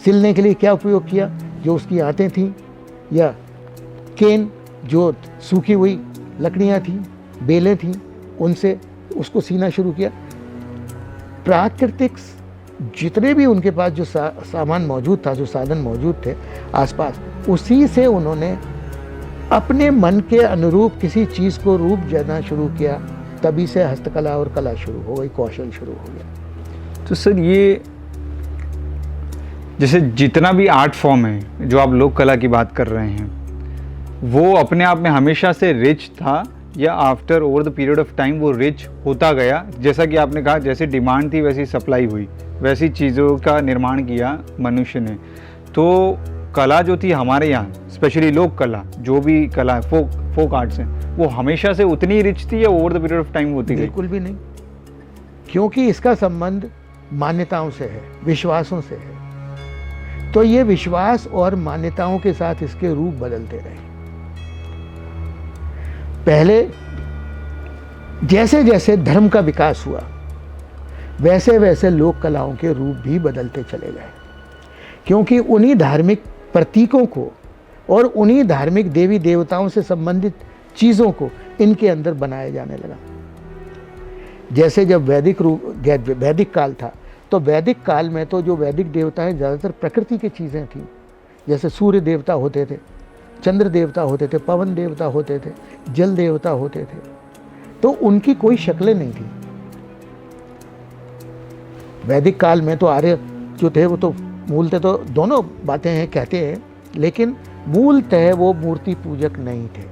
सिलने के लिए क्या उपयोग किया? जो उसकी आंतें थीं या केन, जो सूखी हुई लकड़ियाँ थीं, बेलें थीं, उनसे उसको सीना शुरू किया। प्राकृतिक जितने भी उनके पास जो सामान मौजूद था, जो साधन मौजूद थे आसपास, उसी से उन्होंने अपने मन के अनुरूप किसी चीज़ को रूप देना शुरू किया। तभी से हस्तकला और कला शुरू हो गई, कौशल शुरू हो गया। तो सर ये जैसे जितना भी आर्ट फॉर्म है जो आप लोक कला की बात कर रहे हैं, वो अपने आप में हमेशा से रिच था या after over the period of time वो रिच होता गया? जैसा कि आपने कहा जैसे डिमांड थी वैसी सप्लाई हुई, वैसी चीज़ों का निर्माण किया मनुष्य ने। तो कला जो थी हमारे यहाँ, स्पेशली लोक कला, जो भी कला फोक आर्ट्स हैं, वो हमेशा से उतनी रिच थी या over the period of time होती गई? बिल्कुल भी नहीं, क्योंकि इसका संबंध मान्यताओं से है, विश्वासों से है। तो ये विश्वास और मान्यताओं के साथ इसके रूप बदलते रहे। पहले जैसे जैसे धर्म का विकास हुआ वैसे वैसे लोक कलाओं के रूप भी बदलते चले गए, क्योंकि उन्हीं धार्मिक प्रतीकों को और उन्हीं धार्मिक देवी देवताओं से संबंधित चीज़ों को इनके अंदर बनाया जाने लगा। जैसे जब वैदिक काल था, तो वैदिक काल में तो जो वैदिक देवता हैं ज़्यादातर प्रकृति की चीज़ें थीं। जैसे सूर्य देवता होते थे, चंद्र देवता होते थे, पवन देवता होते थे, जल देवता होते थे, तो उनकी कोई शक्लें नहीं थी। वैदिक काल में तो आर्य जो थे वो तो मूलतः, तो दोनों बातें हैं कहते हैं, लेकिन मूलतः वो मूर्ति पूजक नहीं थे।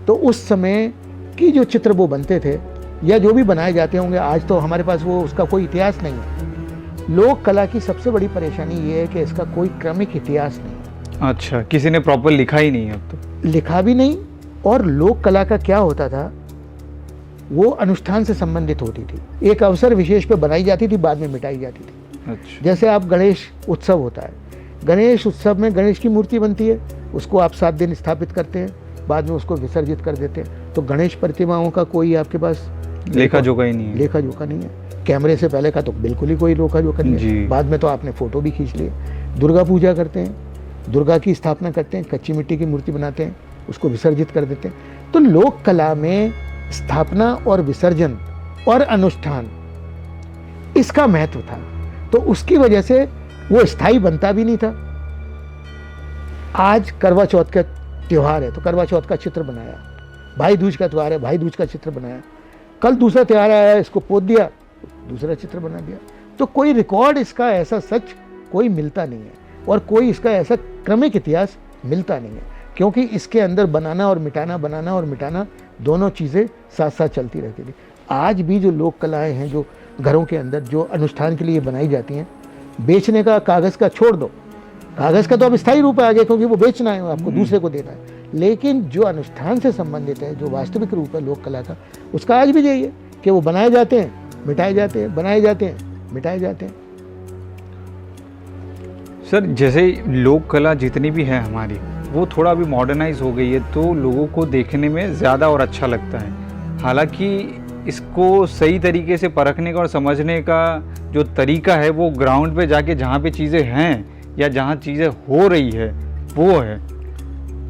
तो उस समय की जो चित्र वो बनते थे या जो भी बनाए जाते होंगे, आज तो हमारे पास वो उसका कोई इतिहास नहीं है। लोक कला की सबसे बड़ी परेशानी ये है कि इसका कोई क्रमिक इतिहास नहीं है। अच्छा, किसी ने प्रॉपर लिखा ही नहीं है अब तो? लिखा भी नहीं। और लोक कला का क्या होता था, वो अनुष्ठान से संबंधित होती थी, एक अवसर विशेष पे बनाई जाती थी, बाद में मिटाई जाती थी। अच्छा। जैसे आप गणेश उत्सव होता है, गणेश उत्सव में गणेश की मूर्ति बनती है, उसको आप 7 दिन स्थापित करते हैं, बाद में उसको विसर्जित कर देते हैं। तो गणेश प्रतिमाओं का कोई आपके पास लेखा जोखा ही नहीं है। लेखा जोखा नहीं है। कैमरे से पहले का तो बिल्कुल ही कोई लेखा जोखा नहीं है, बाद में तो आपने फोटो भी खींच लिए। दुर्गा पूजा करते हैं, दुर्गा की स्थापना करते हैं, कच्ची मिट्टी की मूर्ति बनाते हैं, उसको विसर्जित कर देते हैं। तो लोक कला में स्थापना और विसर्जन और अनुष्ठान, इसका महत्व था। तो उसकी वजह से वो स्थायी बनता भी नहीं था। आज करवा चौथ का त्यौहार है तो करवा चौथ का चित्र बनाया, भाई दूज का त्यौहार है, भाई दूज का चित्र बनाया, कल दूसरा त्यौहार आया, इसको पोत दिया, दूसरा चित्र बना दिया। तो कोई रिकॉर्ड इसका ऐसा सच कोई मिलता नहीं है, और कोई इसका ऐसा क्रमिक इतिहास मिलता नहीं है, क्योंकि इसके अंदर बनाना और मिटाना दोनों चीज़ें साथ साथ चलती रहती थी। आज भी जो लोक कलाएं हैं जो घरों के अंदर जो अनुष्ठान के लिए बनाई जाती हैं, बेचने का, कागज़ का छोड़ दो, कागज़ का तो अब स्थायी रूप आ गया क्योंकि वो बेचना है, आपको दूसरे को देना है। लेकिन जो अनुष्ठान से संबंधित है, जो वास्तविक रूप है लोक कला का, उसका आज भी यही है कि वो बनाए जाते हैं, मिटाए जाते हैं, बनाए जाते हैं, मिटाए जाते हैं। सर जैसे लोक कला जितनी भी है हमारी, वो थोड़ा अभी मॉडर्नाइज हो गई है, तो लोगों को देखने में ज़्यादा और अच्छा लगता है। हालांकि इसको सही तरीके से परखने का और समझने का जो तरीका है वो ग्राउंड पे जाके जहाँ पे चीज़ें हैं या जहाँ चीज़ें हो रही है वो है।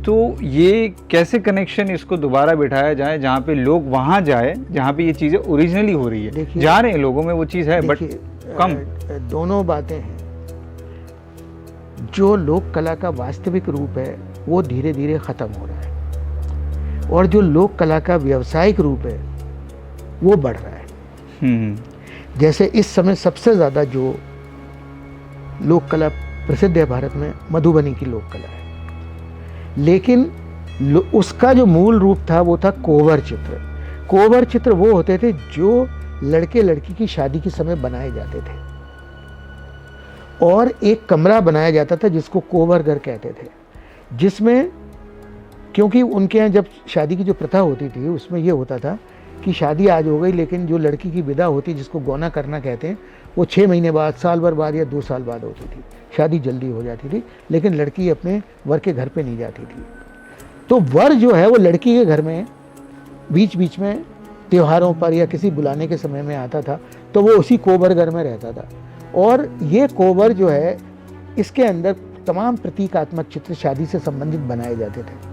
तो ये कैसे कनेक्शन इसको दोबारा बिठाया जाए जहाँ पे लोग वहाँ जाए जहाँ पे ये चीज़ें ओरिजिनली हो रही है। जा रहे हैं लोगों में वो चीज़ है बट कम। दोनों बातें हैं। जो लोक कला का वास्तविक रूप है वो धीरे धीरे ख़त्म हो रहा है, और जो लोक कला का व्यावसायिक रूप है वो बढ़ रहा है। जैसे इस समय सबसे ज़्यादा जो लोक कला प्रसिद्ध है भारत में, मधुबनी की लोक कला है। लेकिन उसका जो मूल रूप था वो था कोवर चित्र। कोवर चित्र वो होते थे जो लड़के लड़की की शादी के समय बनाए जाते थे, और एक कमरा बनाया जाता था जिसको कोवर घर कहते थे, जिसमें क्योंकि उनके यहाँ जब शादी की जो प्रथा होती थी उसमें ये होता था कि शादी आज हो गई, लेकिन जो लड़की की विदा होती, जिसको गौना करना कहते हैं, वो 6 महीने बाद, साल भर बाद या 2 साल बाद होती थी। शादी जल्दी हो जाती थी, लेकिन लड़की अपने वर के घर पे नहीं जाती थी। तो वर जो है वो लड़की के घर में बीच बीच में त्योहारों पर या किसी बुलाने के समय में आता था, तो वो उसी कोवर घर में रहता था। और ये कोवर जो है, इसके अंदर तमाम प्रतीकात्मक चित्र शादी से संबंधित बनाए जाते थे।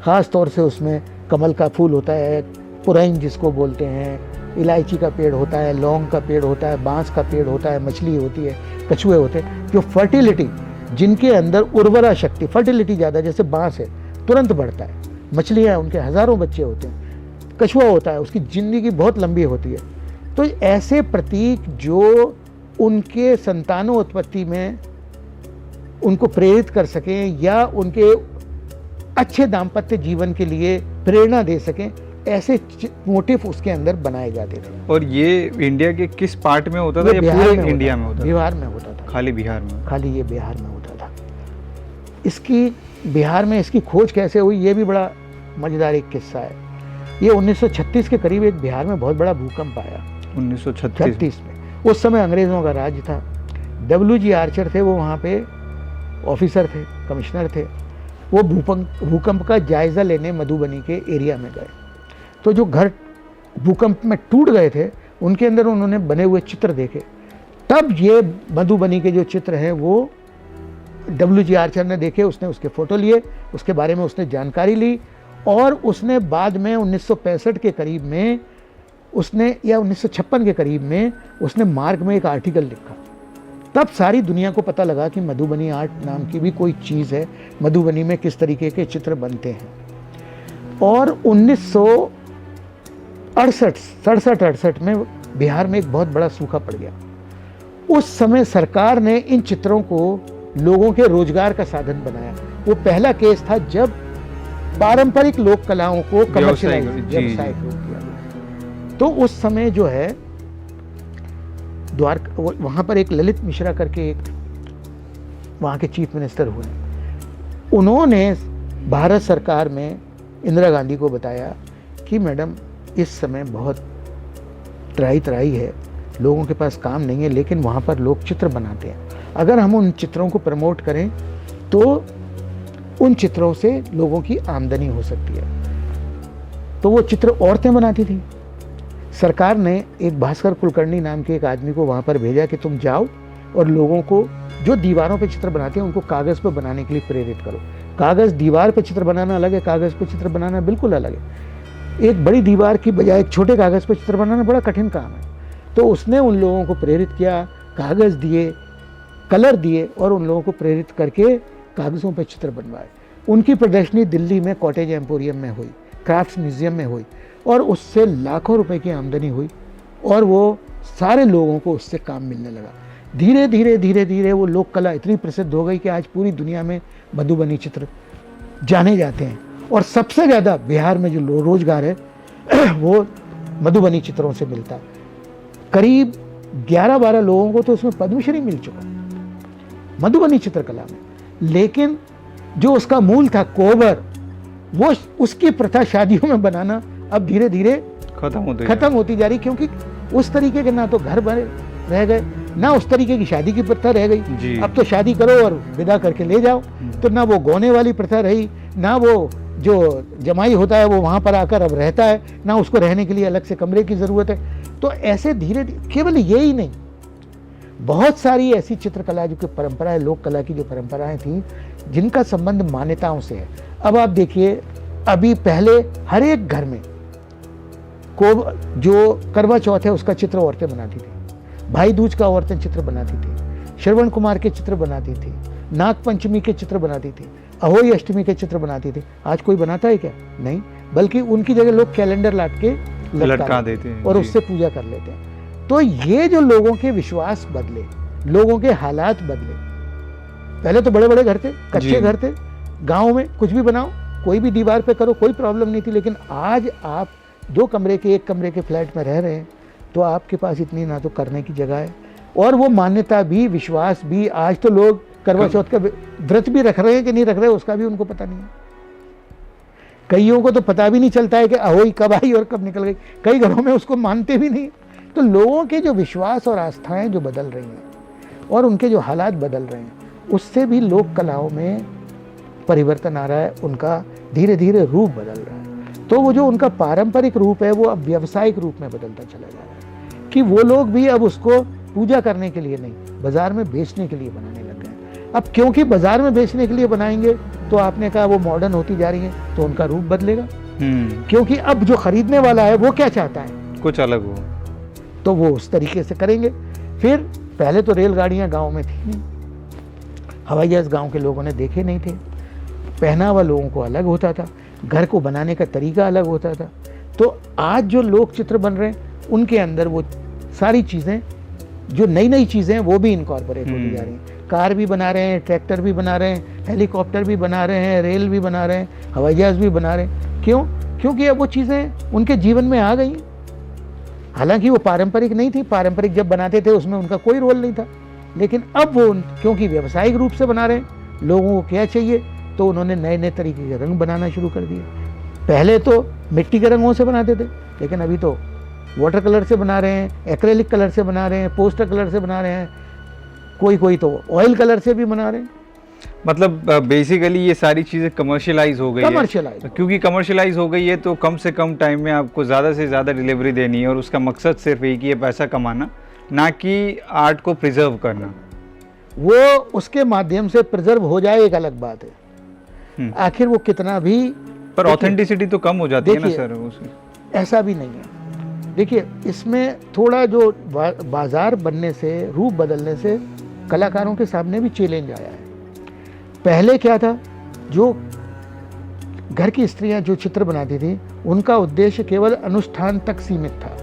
ख़ास तौर से उसमें कमल का फूल होता है, पुरैन जिसको बोलते हैं, इलायची का पेड़ होता है, लौंग का पेड़ होता है, बांस का पेड़ होता है, मछली होती है, कछुए होते हैं, जो फर्टिलिटी, जिनके अंदर उर्वरा शक्ति, फर्टिलिटी ज़्यादा, जैसे बांस है तुरंत बढ़ता है, मछलियाँ उनके हज़ारों बच्चे होते हैं, कछुआ होता है उसकी ज़िंदगी बहुत लंबी होती है। तो ऐसे प्रतीक जो उनके संतानोत्पत्ति में उनको प्रेरित कर सकें या उनके अच्छे दाम्पत्य जीवन के लिए प्रेरणा दे सकें, ऐसे मोटिव उसके अंदर बनाए जाते थे। और ये इंडिया के किस पार्ट में होता था या पूरे इंडिया में होता था? बिहार में होता था। खाली बिहार में? खाली ये बिहार में होता था। इसकी बिहार में इसकी खोज कैसे हुई, ये भी बड़ा मज़ेदार एक किस्सा है। ये 1936 के करीब एक बिहार में बहुत बड़ा भूकंप आया। 1936 में। उस समय अंग्रेज़ों का राज था। WG आर्चर थे, वो वहाँ पे ऑफिसर थे, कमिश्नर थे। वो भूकंप का जायज़ा लेने मधुबनी के एरिया में गए। तो जो घर भूकंप में टूट गए थे, उनके अंदर उन्होंने बने हुए चित्र देखे। तब ये मधुबनी के जो चित्र हैं वो WG आर्चर ने देखे, उसने उसके फ़ोटो लिए, उसके बारे में उसने जानकारी ली, और उसने बाद में 1965 के करीब में उसने, या 1956 के करीब में उसने मार्ग में एक आर्टिकल लिखा। तब सारी दुनिया को पता लगा कि मधुबनी आर्ट नाम की भी कोई चीज़ है, मधुबनी में किस तरीके के चित्र बनते हैं। और 1967-68 में बिहार में एक बहुत बड़ा सूखा पड़ गया। उस समय सरकार ने इन चित्रों को लोगों के रोजगार का साधन बनाया। वो पहला केस था जब पारंपरिक लोक कलाओं को कमर्शियलाइज, व्यावसायिक रूप दिया गया। तो उस समय जो है वहाँ पर एक ललित मिश्रा करके एक वहाँ के चीफ मिनिस्टर हुए, उन्होंने भारत सरकार में इंदिरा गांधी को बताया कि मैडम इस समय बहुत त्राही है, लोगों के पास काम नहीं है, लेकिन वहाँ पर लोग चित्र बनाते हैं, अगर हम उन चित्रों को प्रमोट करें तो उन चित्रों से लोगों की आमदनी हो सकती है। तो वो चित्र औरतें बनाती थी। सरकार ने एक भास्कर कुलकर्णी नाम के एक आदमी को वहाँ पर भेजा कि तुम जाओ और लोगों को जो दीवारों पे चित्र बनाते हैं उनको कागज़ पे बनाने के लिए प्रेरित करो। कागज़, दीवार पे चित्र बनाना अलग है, कागज़ पे चित्र बनाना बिल्कुल अलग है। एक बड़ी दीवार की बजाय एक छोटे कागज़ पे चित्र बनाना बड़ा कठिन काम है। तो उसने उन लोगों को प्रेरित किया, कागज़ दिए, कलर दिए, और उन लोगों को प्रेरित करके कागज़ों पे चित्र बनवाए। उनकी प्रदर्शनी दिल्ली में कॉटेज एम्पोरियम में हुई, क्राफ्ट्स म्यूज़ियम में हुई, और उससे लाखों रुपए की आमदनी हुई, और वो सारे लोगों को उससे काम मिलने लगा। धीरे धीरे वो लोक कला इतनी प्रसिद्ध हो गई कि आज पूरी दुनिया में मधुबनी चित्र जाने जाते हैं। और सबसे ज़्यादा बिहार में जो रोजगार है वो मधुबनी चित्रों से मिलता है। करीब 11-12 लोगों को तो उसमें पद्मश्री मिल चुका मधुबनी चित्रकला में। लेकिन जो उसका मूल था कोबर, वो उसकी प्रथा शादियों में बनाना अब धीरे धीरे खत्म होती जा रही, क्योंकि उस तरीके के ना तो घर बने रह गए, ना उस तरीके की शादी की प्रथा रह गई। अब तो शादी करो और विदा करके ले जाओ, तो ना वो गौने वाली प्रथा रही, ना वो जो जमाई होता है वो वहाँ पर आकर अब रहता है, ना उसको रहने के लिए अलग से कमरे की ज़रूरत है। तो ऐसे धीरे धीरे, केवल ये ही नहीं, बहुत सारी ऐसी चित्रकला जो कि परंपराएं, लोक कला की जो परंपराएं थी, जिनका संबंध मान्यताओं से है। अब आप देखिए, अभी पहले हर एक घर में को जो करवा चौथ है उसका चित्र औरतें बनाती थी, भाई दूज का औरतें चित्र बनाती थी, श्रवण कुमार के चित्र बनाती थी, नाग पंचमी के चित्र बनाती थी, अहोई अष्टमी के चित्र बनाती थी। आज कोई बनाता है क्या? नहीं, बल्कि उनकी जगह लोग कैलेंडर लाट के लटका देते हैं और उससे पूजा कर लेते हैं। तो ये जो लोगों के विश्वास बदले, लोगों के हालात बदले। पहले तो बड़े बड़े घर थे, कच्चे घर थे, गाँव में कुछ भी बनाओ, कोई भी दीवार पे करो, कोई प्रॉब्लम नहीं थी। लेकिन आज आप 2 कमरे के 1 कमरे के फ्लैट में रह रहे हैं, तो आपके पास इतनी ना तो करने की जगह है, और वो मान्यता भी, विश्वास भी। आज तो लोग करवा चौथ का व्रत भी रख रहे हैं कि नहीं रख रहे, उसका भी उनको पता नहीं है। कईयों को तो पता भी नहीं चलता है कि अहोई कब आई और कब निकल गई। कई घरों में उसको मानते भी नहीं। तो लोगों के जो विश्वास और आस्थाएं जो बदल रही हैं और उनके जो हालात बदल रहे हैं, उससे भी लोक कलाओं में परिवर्तन आ रहा है, उनका धीरे धीरे रूप बदल रहा है। तो वो जो उनका पारंपरिक रूप है वो अब व्यावसायिक रूप में बदलता चला जा रहा है, कि वो लोग भी अब उसको पूजा करने के लिए नहीं, बाजार में बेचने के लिए बनाने लग गए। अब क्योंकि बाजार में बेचने के लिए बनाएंगे, तो आपने कहा वो मॉडर्न होती जा रही है, तो उनका रूप बदलेगा। क्योंकि अब जो खरीदने वाला है वो क्या चाहता है, कुछ अलग हो, तो वो उस तरीके से करेंगे। फिर पहले तो रेलगाड़ियां गांव में थी नहीं, हवाई जहाज गांव के लोगों ने देखे नहीं थे, पहनावा लोगों को अलग होता था, घर को बनाने का तरीका अलग होता था। तो आज जो लोक चित्र बन रहे हैं, उनके अंदर वो सारी चीज़ें, जो नई नई चीज़ें हैं, वो भी इनकॉर्पोरेट होती जा रही हैं। कार भी बना रहे हैं, ट्रैक्टर भी बना रहे हैं, हेलीकॉप्टर भी बना रहे हैं, रेल भी बना रहे हैं, हवाई जहाज भी बना रहे हैं। क्यों? क्योंकि अब वो चीज़ें उनके जीवन में आ गई। हालांकि वो पारंपरिक नहीं थी, पारंपरिक जब बनाते थे उसमें उनका कोई रोल नहीं था, लेकिन अब वो क्योंकि व्यावसायिक रूप से बना रहे हैं, लोगों को क्या चाहिए, तो उन्होंने नए नए तरीके के रंग बनाना शुरू कर दिए। पहले तो मिट्टी के रंगों से बनाते थे, लेकिन अभी तो वाटर कलर से बना रहे हैं, एक्रेलिक कलर से बना रहे हैं, पोस्टर कलर से बना रहे हैं, कोई तो ऑयल कलर से भी बना रहे हैं। मतलब बेसिकली ये सारी चीज़ें कमर्शियलाइज हो गई है। क्योंकि कमर्शियलाइज हो गई है, तो कम से कम टाइम में आपको ज़्यादा से ज़्यादा डिलीवरी देनी है, और उसका मकसद सिर्फ एक ही है, पैसा कमाना, ना कि आर्ट को प्रिजर्व करना। वो उसके माध्यम से प्रिजर्व हो जाए एक अलग बात है, आखिर वो कितना भी, पर ऑथेंटिसिटी तो कम हो जाती है ना सर उसकी। ऐसा भी नहीं है। देखिए, इसमें थोड़ा जो बाजार बनने से, रूप बदलने से कलाकारों के सामने भी चैलेंज आया है। पहले क्या था, जो घर की स्त्रियां जो चित्र बनाती थी, उनका उद्देश्य केवल अनुष्ठान तक सीमित था,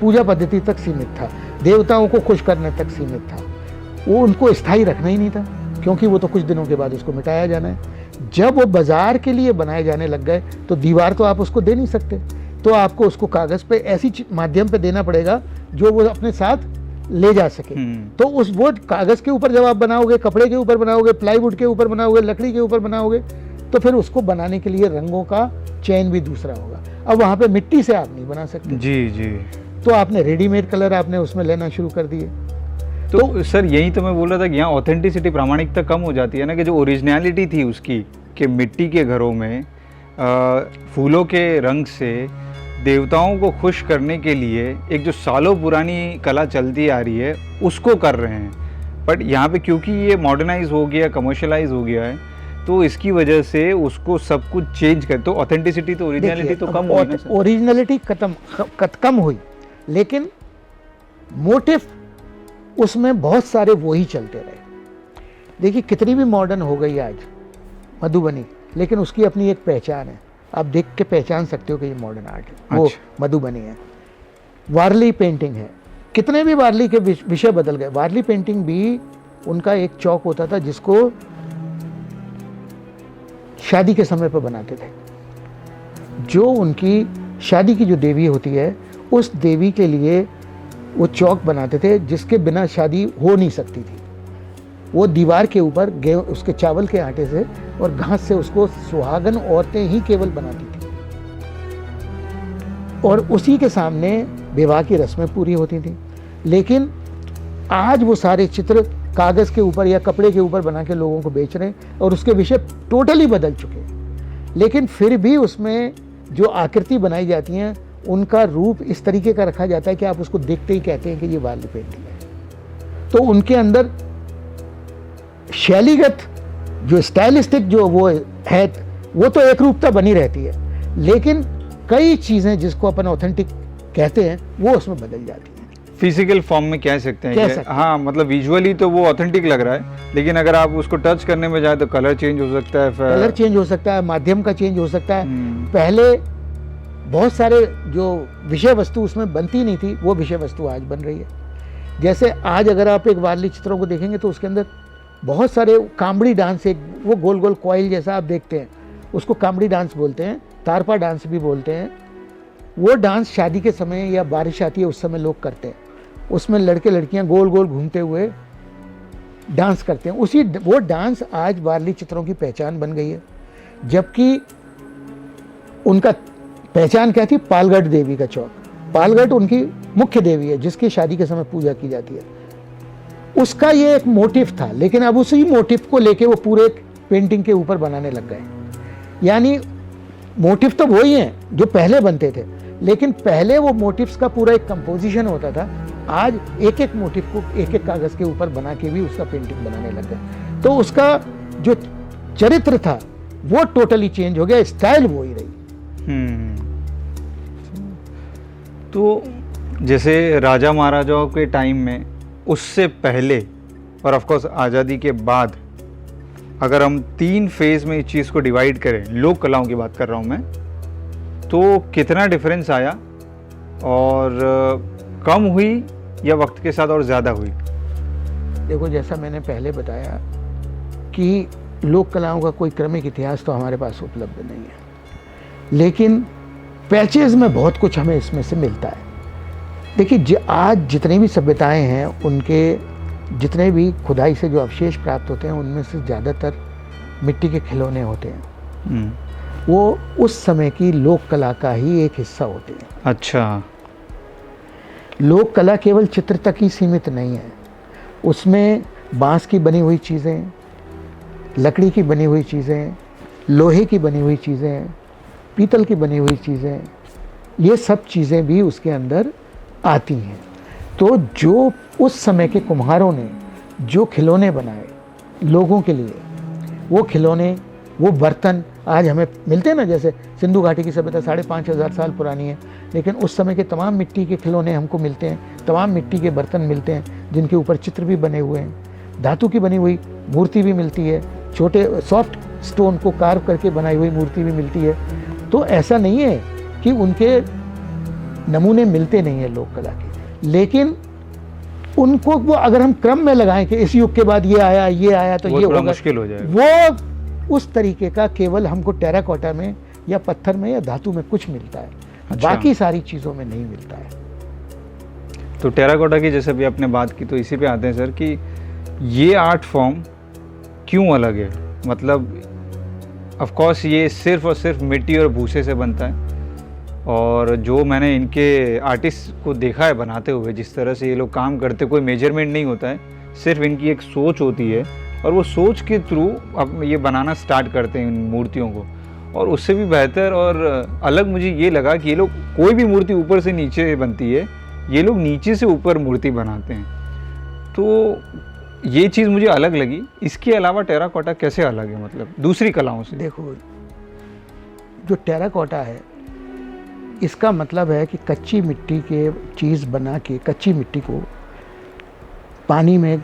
पूजा पद्धति तक सीमित था, देवताओं को खुश करने तक सीमित था। वो उनको स्थायी रखना ही नहीं था, क्योंकि वो तो कुछ दिनों के बाद उसको मिटाया जाना है। जब वो बाजार के लिए बनाए जाने लग गए, तो दीवार तो आप उसको दे नहीं सकते, तो आपको उसको कागज़ पे ऐसी माध्यम पे देना पड़ेगा जो वो अपने साथ ले जा सके। तो वो कागज़ के ऊपर जब आप बनाओगे, कपड़े के ऊपर बनाओगे, प्लाईवुड के ऊपर बनाओगे, लकड़ी के ऊपर बनाओगे, तो फिर उसको बनाने के लिए रंगों का चयन भी दूसरा होगा। अब वहाँ पे मिट्टी से आप नहीं बना सकते। जी। तो आपने रेडीमेड कलर आपने उसमें लेना शुरू कर दिए। तो सर यही तो मैं बोल रहा था कि यहाँ ऑथेंटिसिटी, प्रामाणिकता कम हो जाती है ना, कि जो ओरिजिनलिटी थी उसकी, कि मिट्टी के घरों में फूलों के रंग से देवताओं को खुश करने के लिए एक जो सालों पुरानी कला चलती आ रही है उसको कर रहे हैं। बट यहाँ पे क्योंकि ये मॉडर्नाइज हो गया, कमर्शलाइज हो गया है, तो इसकी वजह से उसको सब कुछ चेंज कर, तो ऑथेंटिसिटी तो, ओरिजिनलिटी तो कम हुई ना सर। ओरिजिनलिटी कम हुई, लेकिन मोटिव उसमें बहुत सारे वो ही चलते रहे। देखिए, कितनी भी मॉडर्न हो गई आज मधुबनी, लेकिन उसकी अपनी एक पहचान है। आप देख के पहचान सकते हो कि ये मॉडर्न आर्ट है, वो मधुबनी है। वारली पेंटिंग है, कितने भी वारली के विषय बदल गए। वारली पेंटिंग भी उनका एक चौक होता था जिसको शादी के समय पर बनाते थे। जो उनकी शादी की जो देवी होती है, उस देवी के लिए वो चौक बनाते थे जिसके बिना शादी हो नहीं सकती थी। वो दीवार के ऊपर गेहूं उसके चावल के आटे से और घास से उसको सुहागन औरतें ही केवल बनाती थी और उसी के सामने विवाह की रस्में पूरी होती थी। लेकिन आज वो सारे चित्र कागज़ के ऊपर या कपड़े के ऊपर बना के लोगों को बेच रहे हैं और उसके विषय टोटली बदल चुके हैं। लेकिन फिर भी उसमें जो आकृति बनाई जाती हैं उनका रूप इस तरीके का रखा जाता है कि आप उसको देखते ही कहते हैं कि ये वारली पेंटिंग है। तो उनके अंदर शैलीगत जो स्टाइलिस्टिक जो वो है वो तो एक रूपता बनी रहती है, लेकिन कई चीज़ें जिसको अपन ऑथेंटिक कहते हैं वो उसमें बदल जाती हैं। फिजिकल फॉर्म में कह सकते हैं कह कि सकते हैं। हाँ, मतलब विजुअली तो वो ऑथेंटिक लग रहा है, लेकिन अगर आप उसको टच करने में जाए तो कलर चेंज हो सकता है, कलर चेंज हो सकता है, माध्यम का चेंज हो सकता है। हम्म। पहले बहुत सारे जो विषय वस्तु उसमें बनती नहीं थी वो विषय वस्तु आज बन रही है। जैसे आज अगर आप एक वारली चित्रों को देखेंगे तो उसके अंदर बहुत सारे कांबड़ी डांस, एक वो गोल गोल कॉइल जैसा आप देखते हैं उसको कांबड़ी डांस बोलते हैं, तारपा डांस भी बोलते हैं। वो डांस शादी के समय या बारिश आती है उस समय लोग करते हैं। उसमें लड़के लड़कियां गोल गोल घूमते हुए डांस करते हैं। वो डांस आज वारली चित्रों की पहचान बन गई है, जबकि उनका पहचान क्या थी? पालगढ़ देवी का चौक। पालगढ़ उनकी मुख्य देवी है जिसकी शादी के समय पूजा की जाती है। उसका ये एक मोटिव था, लेकिन अब उसी मोटिव को लेके वो पूरे पेंटिंग के ऊपर बनाने लग गए। यानी मोटिव तो वही हैं जो पहले बनते थे, लेकिन पहले वो मोटिव्स का पूरा एक कंपोजिशन होता था। आज एक एक मोटिव को एक एक कागज के ऊपर बना के भी उसका पेंटिंग बनाने लग गए। तो उसका जो चरित्र था वो टोटली चेंज हो गया, स्टाइल वो ही रही। तो जैसे राजा महाराजाओं के टाइम में, उससे पहले और ऑफ कोर्स आज़ादी के बाद, अगर हम 3 फेज में इस चीज़ को डिवाइड करें, लोक कलाओं की बात कर रहा हूँ मैं, तो कितना डिफरेंस आया और कम हुई या वक्त के साथ और ज़्यादा हुई? देखो, जैसा मैंने पहले बताया कि लोक कलाओं का कोई क्रमिक इतिहास तो हमारे पास उपलब्ध नहीं है, लेकिन पैचेज में बहुत कुछ हमें इसमें से मिलता है। देखिए, आज जितनी भी सभ्यताएं हैं उनके जितने भी खुदाई से जो अवशेष प्राप्त होते हैं उनमें से ज़्यादातर मिट्टी के खिलौने होते हैं। वो उस समय की लोक कला का ही एक हिस्सा होते हैं। अच्छा। लोक कला केवल चित्र तक ही सीमित नहीं है, उसमें बांस की बनी हुई चीज़ें, लकड़ी की बनी हुई चीज़ें, लोहे की बनी हुई चीज़ें, पीतल की बनी हुई चीज़ें, ये सब चीज़ें भी उसके अंदर आती हैं। तो जो उस समय के कुम्हारों ने जो खिलौने बनाए लोगों के लिए, वो खिलौने, वो बर्तन आज हमें मिलते हैं ना। जैसे सिंधु घाटी की सभ्यता 5,500 साल पुरानी है, लेकिन उस समय के तमाम मिट्टी के खिलौने हमको मिलते हैं, तमाम मिट्टी के बर्तन मिलते हैं जिनके ऊपर चित्र भी बने हुए हैं, धातु की बनी हुई मूर्ति भी मिलती है, छोटे सॉफ्ट स्टोन को कार्व करके बनाई हुई मूर्ति भी मिलती है। तो ऐसा नहीं है कि उनके नमूने मिलते नहीं हैं लोक कला के, लेकिन उनको वो अगर हम क्रम में लगाएं कि इस युग के बाद ये आया तो ये होगा, मुश्किल हो जाएगा। वो उस तरीके का केवल हमको टेराकोटा में या पत्थर में या धातु में कुछ मिलता है। अच्छा। बाकी सारी चीज़ों में नहीं मिलता है। तो टेराकोटा की जैसे भी आपने बात की, तो इसी पे आते हैं सर कि ये आर्ट फॉर्म क्यों अलग है? मतलब ऑफ कोर्स ये सिर्फ और सिर्फ मिट्टी और भूसे से बनता है, और जो मैंने इनके आर्टिस्ट को देखा है बनाते हुए, जिस तरह से ये लोग काम करते, कोई मेजरमेंट नहीं होता है, सिर्फ इनकी एक सोच होती है और वो सोच के थ्रू अब ये बनाना स्टार्ट करते हैं इन मूर्तियों को। और उससे भी बेहतर और अलग मुझे ये लगा कि ये लोग कोई भी मूर्ति ऊपर से नीचे बनती है, ये लोग नीचे से ऊपर मूर्ति बनाते हैं। तो ये चीज़ मुझे अलग लगी। इसके अलावा टेराकोटा कैसे अलग है, मतलब दूसरी कलाओं से? देखो, जो टेराकोटा है इसका मतलब है कि कच्ची मिट्टी के चीज़ बना के, कच्ची मिट्टी को पानी में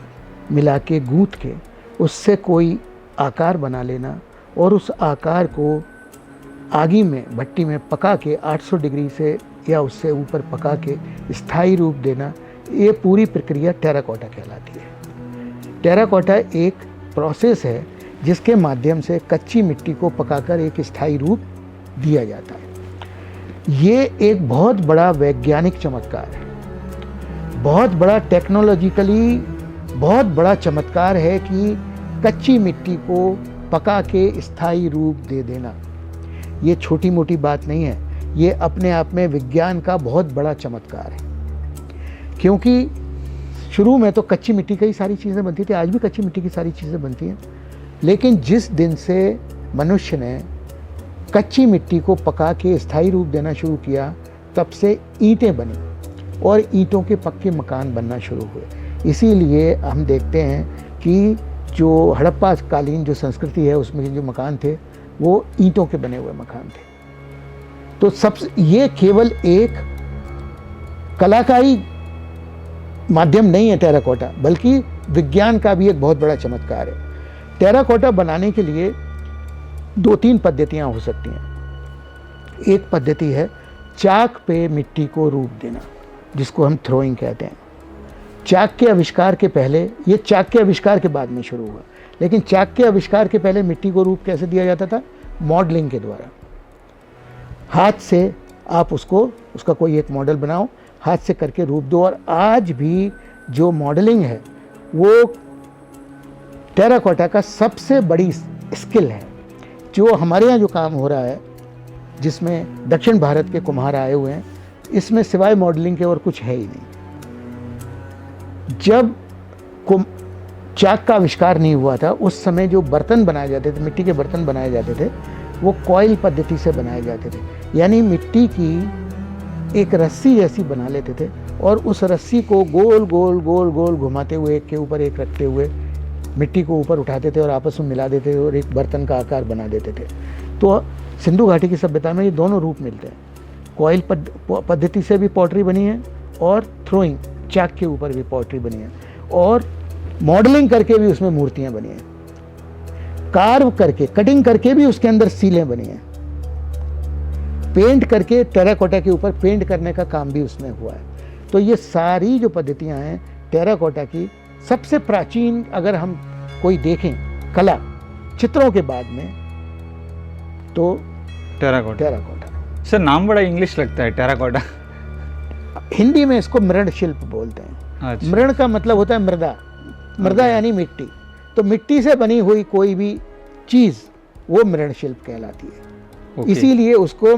मिला के गूंथ के उससे कोई आकार बना लेना और उस आकार को आगी में, भट्टी में पका के 800 डिग्री से या उससे ऊपर पका के स्थायी रूप देना, ये पूरी प्रक्रिया टेराकोटा कहलाती है। टेराकोटा एक प्रोसेस है जिसके माध्यम से कच्ची मिट्टी को पकाकर एक स्थायी रूप दिया जाता है। ये एक बहुत बड़ा वैज्ञानिक चमत्कार है। बहुत बड़ा टेक्नोलॉजिकली बहुत बड़ा चमत्कार है कि कच्ची मिट्टी को पका के स्थायी रूप दे देना। ये छोटी मोटी बात नहीं है, ये अपने आप में विज्ञान का बहुत बड़ा चमत्कार है। क्योंकि शुरू में तो कच्ची मिट्टी की ही सारी चीज़ें बनती थी, आज भी कच्ची मिट्टी की सारी चीज़ें बनती हैं, लेकिन जिस दिन से मनुष्य ने कच्ची मिट्टी को पका के स्थायी रूप देना शुरू किया, तब से ईंटें बनी और ईंटों के पक्के मकान बनना शुरू हुए। इसीलिए हम देखते हैं कि जो हड़प्पा कालीन जो संस्कृति है उसमें जो मकान थे वो ईंटों के बने हुए मकान थे। तो सबसे ये केवल एक कलाकारी माध्यम नहीं है टेराकोटा, बल्कि विज्ञान का भी एक बहुत बड़ा चमत्कार है। टेराकोटा बनाने के लिए 2-3 पद्धतियाँ हो सकती हैं। एक पद्धति है चाक पे मिट्टी को रूप देना, जिसको हम थ्रोइंग कहते हैं। चाक के आविष्कार के पहले, ये चाक के आविष्कार के बाद में शुरू हुआ, लेकिन चाक के आविष्कार के पहले मिट्टी को रूप कैसे दिया जाता था? मॉडलिंग के द्वारा। हाथ से आप उसका कोई एक मॉडल बनाओ, हाथ से करके रूप दो। और आज भी जो मॉडलिंग है वो टेराकोटा का सबसे बड़ी स्किल है। जो हमारे यहाँ जो काम हो रहा है, जिसमें दक्षिण भारत के कुम्हार आए हुए हैं, इसमें सिवाय मॉडलिंग के और कुछ है ही नहीं। जब चाक का आविष्कार नहीं हुआ था, उस समय जो बर्तन बनाए जाते थे, मिट्टी के बर्तन बनाए जाते थे, वो कॉइल पद्धति से बनाए जाते थे। यानी मिट्टी की एक रस्सी जैसी बना लेते थे और उस रस्सी को गोल गोल गोल गोल घुमाते हुए, एक के ऊपर एक रखते हुए मिट्टी को ऊपर उठाते थे और आपस में मिला देते थे और एक बर्तन का आकार बना देते थे। तो सिंधु घाटी की सभ्यता में ये दोनों रूप मिलते हैं। कॉइल पद्धति से भी पॉटरी बनी है और थ्रोइंग चाक के ऊपर भी पॉटरी बनी है, और मॉडलिंग करके भी उसमें मूर्तियां बनी हैं, कार्व करके, कटिंग करके भी उसके अंदर सीलें बनी हैं, पेंट करके टेराकोटा के ऊपर पेंट करने का काम भी उसमें हुआ है। तो ये सारी जो पद्धतियां हैं टेराकोटा की, सबसे प्राचीन अगर हम कोई देखें कला चित्रों के बाद में, तो टेराकोटा। सर नाम बड़ा इंग्लिश लगता है, टेराकोटा। हिंदी में इसको मृण शिल्प बोलते हैं। अच्छा। मृण का मतलब होता है मृदा, मृदा यानी मिट्टी। तो मिट्टी से बनी हुई कोई भी चीज़ वो मृण शिल्प कहलाती है। इसीलिए उसको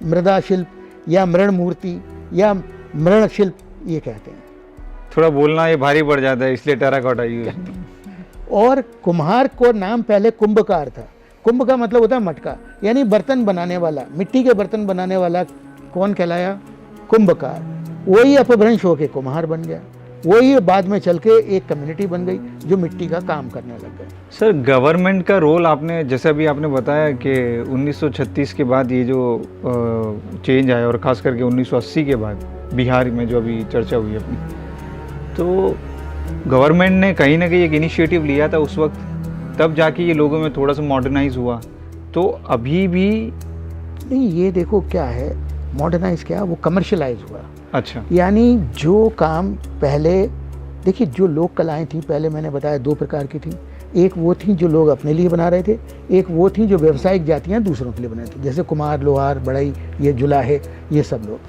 मृदा शिल्प या मृण मूर्ति या मृण शिल्प ये कहते हैं। थोड़ा बोलना ये भारी पड़ जाता है, इसलिए टेराकोटा यूज। और कुम्हार को नाम पहले कुंभकार था। कुंभ का मतलब होता है मटका, यानी बर्तन बनाने वाला, मिट्टी के बर्तन बनाने वाला कौन कहलाया? कुंभकार। वही अपभ्रंश होके कुम्हार बन गया, वही बाद में चल के एक कम्युनिटी बन गई जो मिट्टी का काम करने लग गए। सर गवर्नमेंट का रोल, आपने जैसे अभी आपने बताया कि 1936 के बाद ये जो चेंज आया और ख़ास करके 1980 के बाद बिहार में जो अभी चर्चा हुई अपनी, तो गवर्नमेंट ने कहीं ना कहीं एक इनिशिएटिव लिया था उस वक्त, तब जाके ये लोगों में थोड़ा सा मॉडर्नाइज हुआ। तो अभी भी नहीं, ये देखो क्या है मॉडर्नाइज, क्या वो कमर्शलाइज हुआ। अच्छा। यानी जो काम पहले, देखिए जो लोक कलाएं थी पहले मैंने बताया 2 प्रकार की थी। एक वो थी जो लोग अपने लिए बना रहे थे, एक वो थी जो व्यावसायिक जातियां दूसरों के लिए बना रही थी, जैसे कुम्हार, लोहार, बढ़ई, ये जुलाहे, ये सब लोग।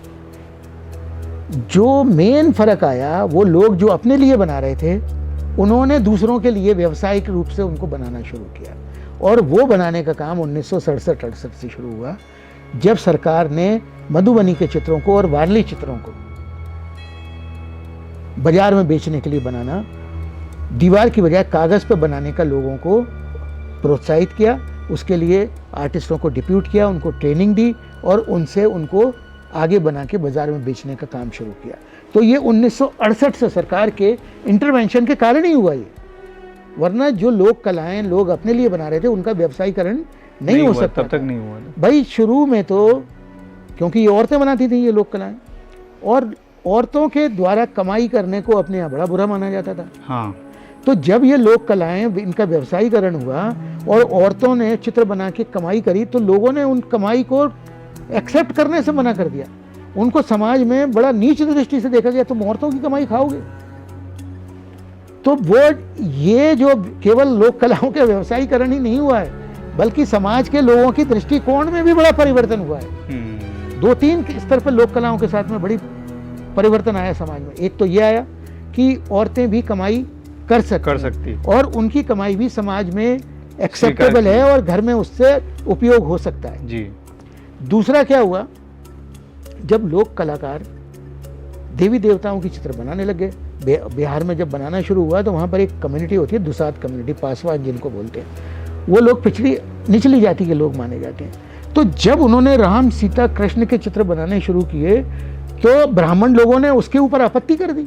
जो मेन फर्क आया, वो लोग जो अपने लिए बना रहे थे उन्होंने दूसरों के लिए व्यावसायिक रूप से उनको बनाना शुरू किया। और वो बनाने का काम 1967-68 से शुरू हुआ, जब सरकार ने मधुबनी के चित्रों को और वारली चित्रों को बाजार में बेचने के लिए बनाना, दीवार की बजाय कागज़ पर बनाने का लोगों को प्रोत्साहित किया। उसके लिए आर्टिस्टों को डिप्यूट किया, उनको ट्रेनिंग दी और उनसे उनको आगे बना के बाज़ार में बेचने का काम शुरू किया। तो ये 1968 से सरकार के इंटरवेंशन के कारण ही हुआ ये, वरना जो लोक कलाएं लोग अपने लिए बना रहे थे उनका व्यवसायीकरण नहीं हो सकता, तब तक नहीं हुआ भाई। शुरू में तो क्योंकि ये औरतें बनाती थी ये लोक कलाएं, और औरतों के द्वारा कमाई करने को अपने यहाँ बड़ा बुरा माना जाता था। हाँ। तो जब ये लोक कलाएं, इनका व्यवसायीकरण हुआ और औरतों ने चित्र बना के कमाई करी, तो लोगों ने उन कमाई को एक्सेप्ट करने से मना कर दिया। उनको समाज में बड़ा नीच दृष्टि से देखा गया, तुम औरतों की कमाई खाओगे। तो वो ये जो केवल लोक कलाओं के व्यवसायीकरण ही नहीं हुआ है, बल्कि समाज के लोगों की दृष्टिकोण में भी बड़ा परिवर्तन हुआ है। 2-3 स्तर पर लोक कलाओं के साथ में बड़ी परिवर्तन आया समाज में। एक तो ये आया कि औरतें भी कमाई कर सकती और उनकी कमाई भी समाज में एक्सेप्टेबल है और घर में उससे उपयोग हो सकता है जी। दूसरा क्या हुआ, जब लोग कलाकार देवी देवताओं की चित्र बनाने लग गए, बिहार में जब बनाना शुरू हुआ तो वहाँ पर एक कम्युनिटी होती है, दुसाद कम्युनिटी, पासवान जिनको बोलते हैं, वो लोग निचली जाति के लोग माने जाते हैं। तो जब उन्होंने राम सीता कृष्ण के चित्र बनाने शुरू किए तो ब्राह्मण लोगों ने उसके ऊपर आपत्ति कर दी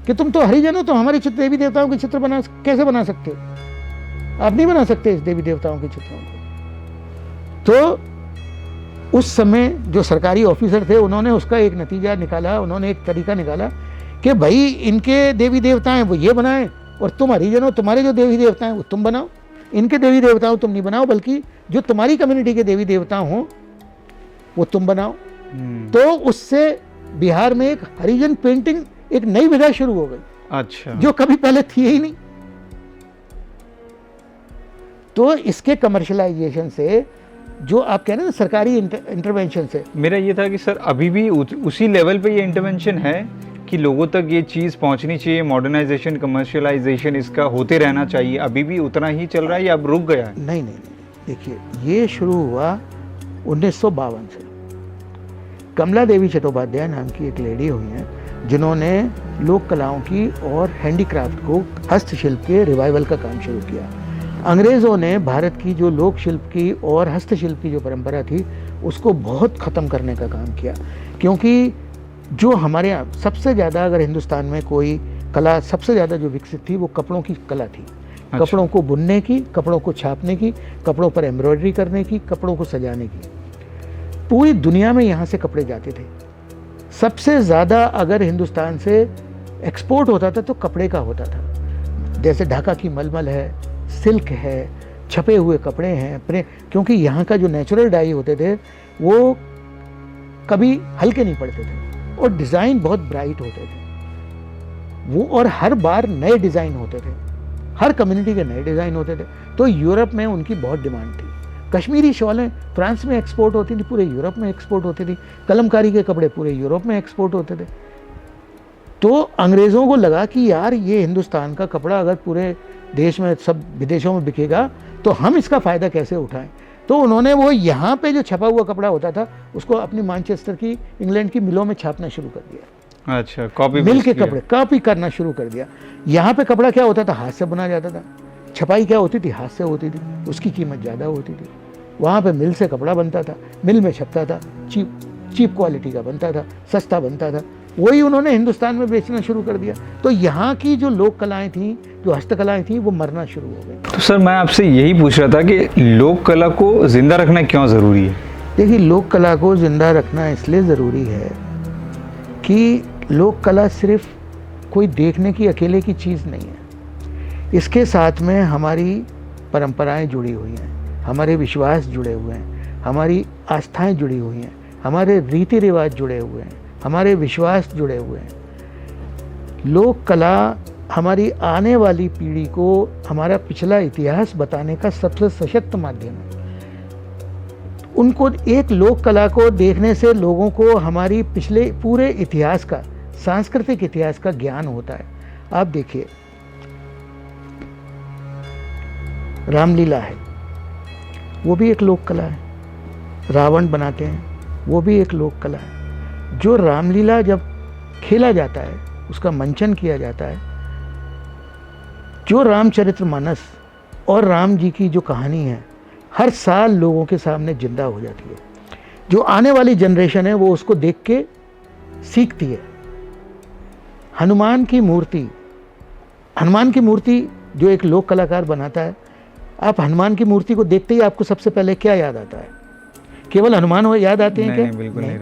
कि तुम तो हरिजन हो, तो हमारे चित्र देवी देवताओं के चित्र कैसे बना सकते हो, आप नहीं बना सकते इस देवी देवताओं के चित्रों को। तो उस समय जो सरकारी ऑफिसर थे उन्होंने उसका एक नतीजा निकाला, उन्होंने एक तरीका निकाला कि भाई इनके देवी देवता हैं वो ये बनाएं और तुम हरिजन हो, तुम्हारे जो देवी देवता हैं वो तुम बनाओ, इनके देवी देवताओं तुम नहीं बनाओ, बल्कि जो तुम्हारी कम्युनिटी के देवी देवता हों वो तुम बनाओ। तो उससे बिहार में एक हरिजन पेंटिंग एक नई विधा शुरू हो गई, अच्छा, जो कभी पहले थी ही नहीं। तो इसके कमर्शलाइजेशन से, जो आप कह रहे हैं ना सरकारी इंटरवेंशन से, मेरा ये था कि सर अभी भी उसी लेवल पे ये इंटरवेंशन है कि लोगों तक ये चीज़ पहुंचनी चाहिए, मॉडर्नाइजेशन, कमर्शियलाइजेशन इसका होते रहना चाहिए, अभी भी उतना ही चल रहा है या अब रुक गया है? नहीं, देखिए ये शुरू हुआ 1952 से। कमला देवी चट्टोपाध्याय नाम की एक लेडी हुई हैं जिन्होंने लोक कलाओं की और हैंडीक्राफ्ट को, हस्तशिल्प के रिवाइवल का काम शुरू किया। अंग्रेज़ों ने भारत की जो लोक शिल्प की और हस्तशिल्प की जो परंपरा थी उसको बहुत ख़त्म करने का काम किया, क्योंकि जो हमारे यहाँ सबसे ज़्यादा, अगर हिंदुस्तान में कोई कला सबसे ज़्यादा जो विकसित थी वो कपड़ों की कला थी। अच्छा। कपड़ों को बुनने की, कपड़ों को छापने की, कपड़ों पर एम्ब्रॉयडरी करने की, कपड़ों को सजाने की, पूरी दुनिया में यहाँ से कपड़े जाते थे। सबसे ज़्यादा अगर हिंदुस्तान से एक्सपोर्ट होता था तो कपड़े का होता था, जैसे ढाका की मलमल है, सिल्क है, छपे हुए कपड़े हैं, क्योंकि यहाँ का जो नेचुरल डाई होते थे वो कभी हल्के नहीं पड़ते थे और डिज़ाइन बहुत ब्राइट होते थे वो, और हर बार नए डिज़ाइन होते थे, हर कम्युनिटी के नए डिज़ाइन होते थे। तो यूरोप में उनकी बहुत डिमांड थी। कश्मीरी शॉलें फ्रांस में एक्सपोर्ट होती थी, पूरे यूरोप में एक्सपोर्ट होती थी, कलमकारी के कपड़े पूरे यूरोप में एक्सपोर्ट होते थे। तो अंग्रेज़ों को लगा कि यार ये हिंदुस्तान का कपड़ा अगर पूरे देश में, सब विदेशों में बिकेगा तो हम इसका फ़ायदा कैसे उठाएं। तो उन्होंने वो यहाँ पे जो छपा हुआ कपड़ा होता था उसको अपनी मैनचेस्टर की, इंग्लैंड की मिलों में छापना शुरू कर दिया। अच्छा, कॉपी मिल के कपड़े कॉपी करना शुरू कर दिया। यहाँ पे कपड़ा क्या होता था, हाथ से बुना जाता था, छपाई क्या होती थी, हाथ से होती थी, उसकी कीमत ज़्यादा होती थी। वहाँ पे मिल से कपड़ा बनता था, मिल में छपता था, चीप क्वालिटी का बनता था, सस्ता बनता था, वही उन्होंने हिंदुस्तान में बेचना शुरू कर दिया। तो यहाँ की जो लोक कलाएँ थीं, जो हस्तकलाएँ थीं, वो मरना शुरू हो गई। तो सर मैं आपसे यही पूछ रहा था कि लोक कला को जिंदा रखना क्यों ज़रूरी है? देखिए, लोक कला को जिंदा रखना इसलिए ज़रूरी है कि लोक कला सिर्फ कोई देखने की अकेले की चीज़ नहीं है, इसके साथ में हमारी परंपराएं जुड़ी हुई हैं, हमारे विश्वास जुड़े हुए हैं, हमारी आस्थाएं जुड़ी हुई हैं, हमारे रीति रिवाज जुड़े हुए हैं, हमारे विश्वास जुड़े हुए हैं। लोक कला हमारी आने वाली पीढ़ी को हमारा पिछला इतिहास बताने का सबसे सशक्त माध्यम है। उनको एक लोक कला को देखने से लोगों को हमारी पिछले पूरे इतिहास का, सांस्कृतिक इतिहास का ज्ञान होता है। आप देखिए, रामलीला है, वो भी एक लोक कला है। रावण बनाते हैं, वो भी एक लोक कला है। जो रामलीला जब खेला जाता है, उसका मंचन किया जाता है, जो रामचरितमानस और राम जी की जो कहानी है हर साल लोगों के सामने जिंदा हो जाती है। जो आने वाली जनरेशन है वो उसको देख के सीखती है। हनुमान की मूर्ति जो एक लोक कलाकार बनाता है, आप हनुमान की मूर्ति को देखते ही आपको सबसे पहले क्या याद आता है? केवल हनुमान हो याद आते हैं? नहीं, बिल्कुल नहीं।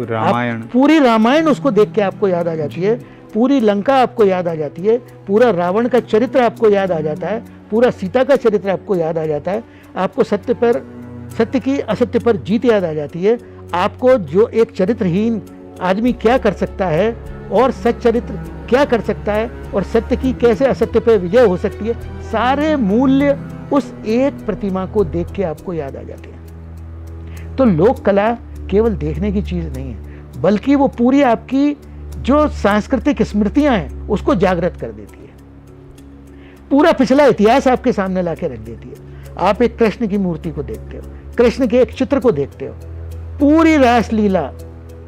रामायण, पूरी रामायण उसको देख के आपको याद आ जाती है, पूरी लंका आपको याद आ जाती है, पूरा रावण का चरित्र आपको याद आ जाता है, पूरा सीता का चरित्र आपको याद आ जाता है, आपको सत्य की असत्य पर जीत याद आ जाती है, आपको जो एक चरित्रहीन आदमी क्या कर सकता है और सच्चरित्र क्या कर सकता है और सत्य की कैसे असत्य पर विजय हो सकती है, सारे मूल्य उस एक प्रतिमा को देख के आपको याद आ जाते हैं। तो लोक कला केवल देखने की चीज़ नहीं है, बल्कि वो पूरी आपकी जो सांस्कृतिक स्मृतियां हैं उसको जागृत कर देती है, पूरा पिछला इतिहास आपके सामने लाके रख देती है। आप एक कृष्ण की मूर्ति को देखते हो, कृष्ण के एक चित्र को देखते हो, पूरी रासलीला,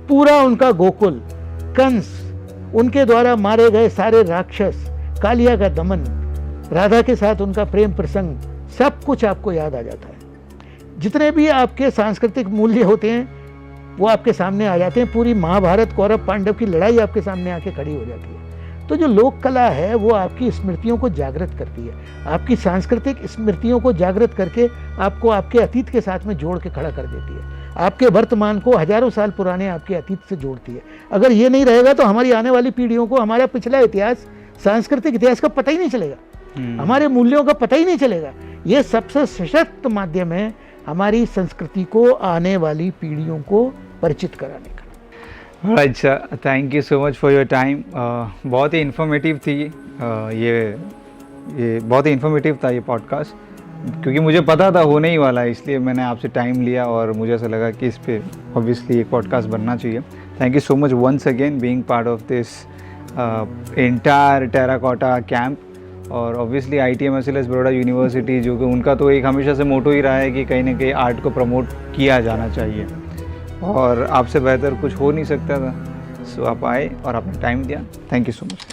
पूरा उनका गोकुल, कंस, उनके द्वारा मारे गए सारे राक्षस, कालिया का दमन, राधा के साथ उनका प्रेम प्रसंग, सब कुछ आपको याद आ जाता है। जितने भी आपके सांस्कृतिक मूल्य होते हैं वो आपके सामने आ जाते हैं। पूरी महाभारत कौरव पांडव की लड़ाई आपके सामने आके खड़ी हो जाती है। तो जो लोक कला है वो आपकी स्मृतियों को जागृत करती है, आपकी सांस्कृतिक स्मृतियों को जागृत करके आपको आपके अतीत के साथ में जोड़ के खड़ा कर देती है, आपके वर्तमान को हजारों साल पुराने आपके अतीत से जोड़ती है। अगर ये नहीं रहेगा तो हमारी आने वाली पीढ़ियों को हमारा पिछला इतिहास, सांस्कृतिक इतिहास का पता ही नहीं चलेगा, हमारे मूल्यों का पता ही नहीं चलेगा। ये सबसे सशक्त माध्यम है हमारी संस्कृति को आने वाली पीढ़ियों को परिचित कराने का। अच्छा, thank you so much for your time. बहुत ही इन्फॉर्मेटिव थी ये बहुत ही इन्फॉर्मेटिव था ये पॉडकास्ट, क्योंकि मुझे पता था होने ही वाला है, इसलिए मैंने आपसे टाइम लिया और मुझे ऐसा लगा कि इस पे ऑब्वियसली एक पॉडकास्ट बनना चाहिए। Thank you so much once again being part of this entire terracotta camp. और ऑब्वियसली ITM-SLS बड़ौदा यूनिवर्सिटी, जो कि उनका तो एक हमेशा से मोटो ही रहा है कि कहीं ना कहीं आर्ट को प्रमोट किया जाना चाहिए, और आपसे बेहतर कुछ हो नहीं सकता था। सो आप आए और आपने टाइम दिया। Thank you so much.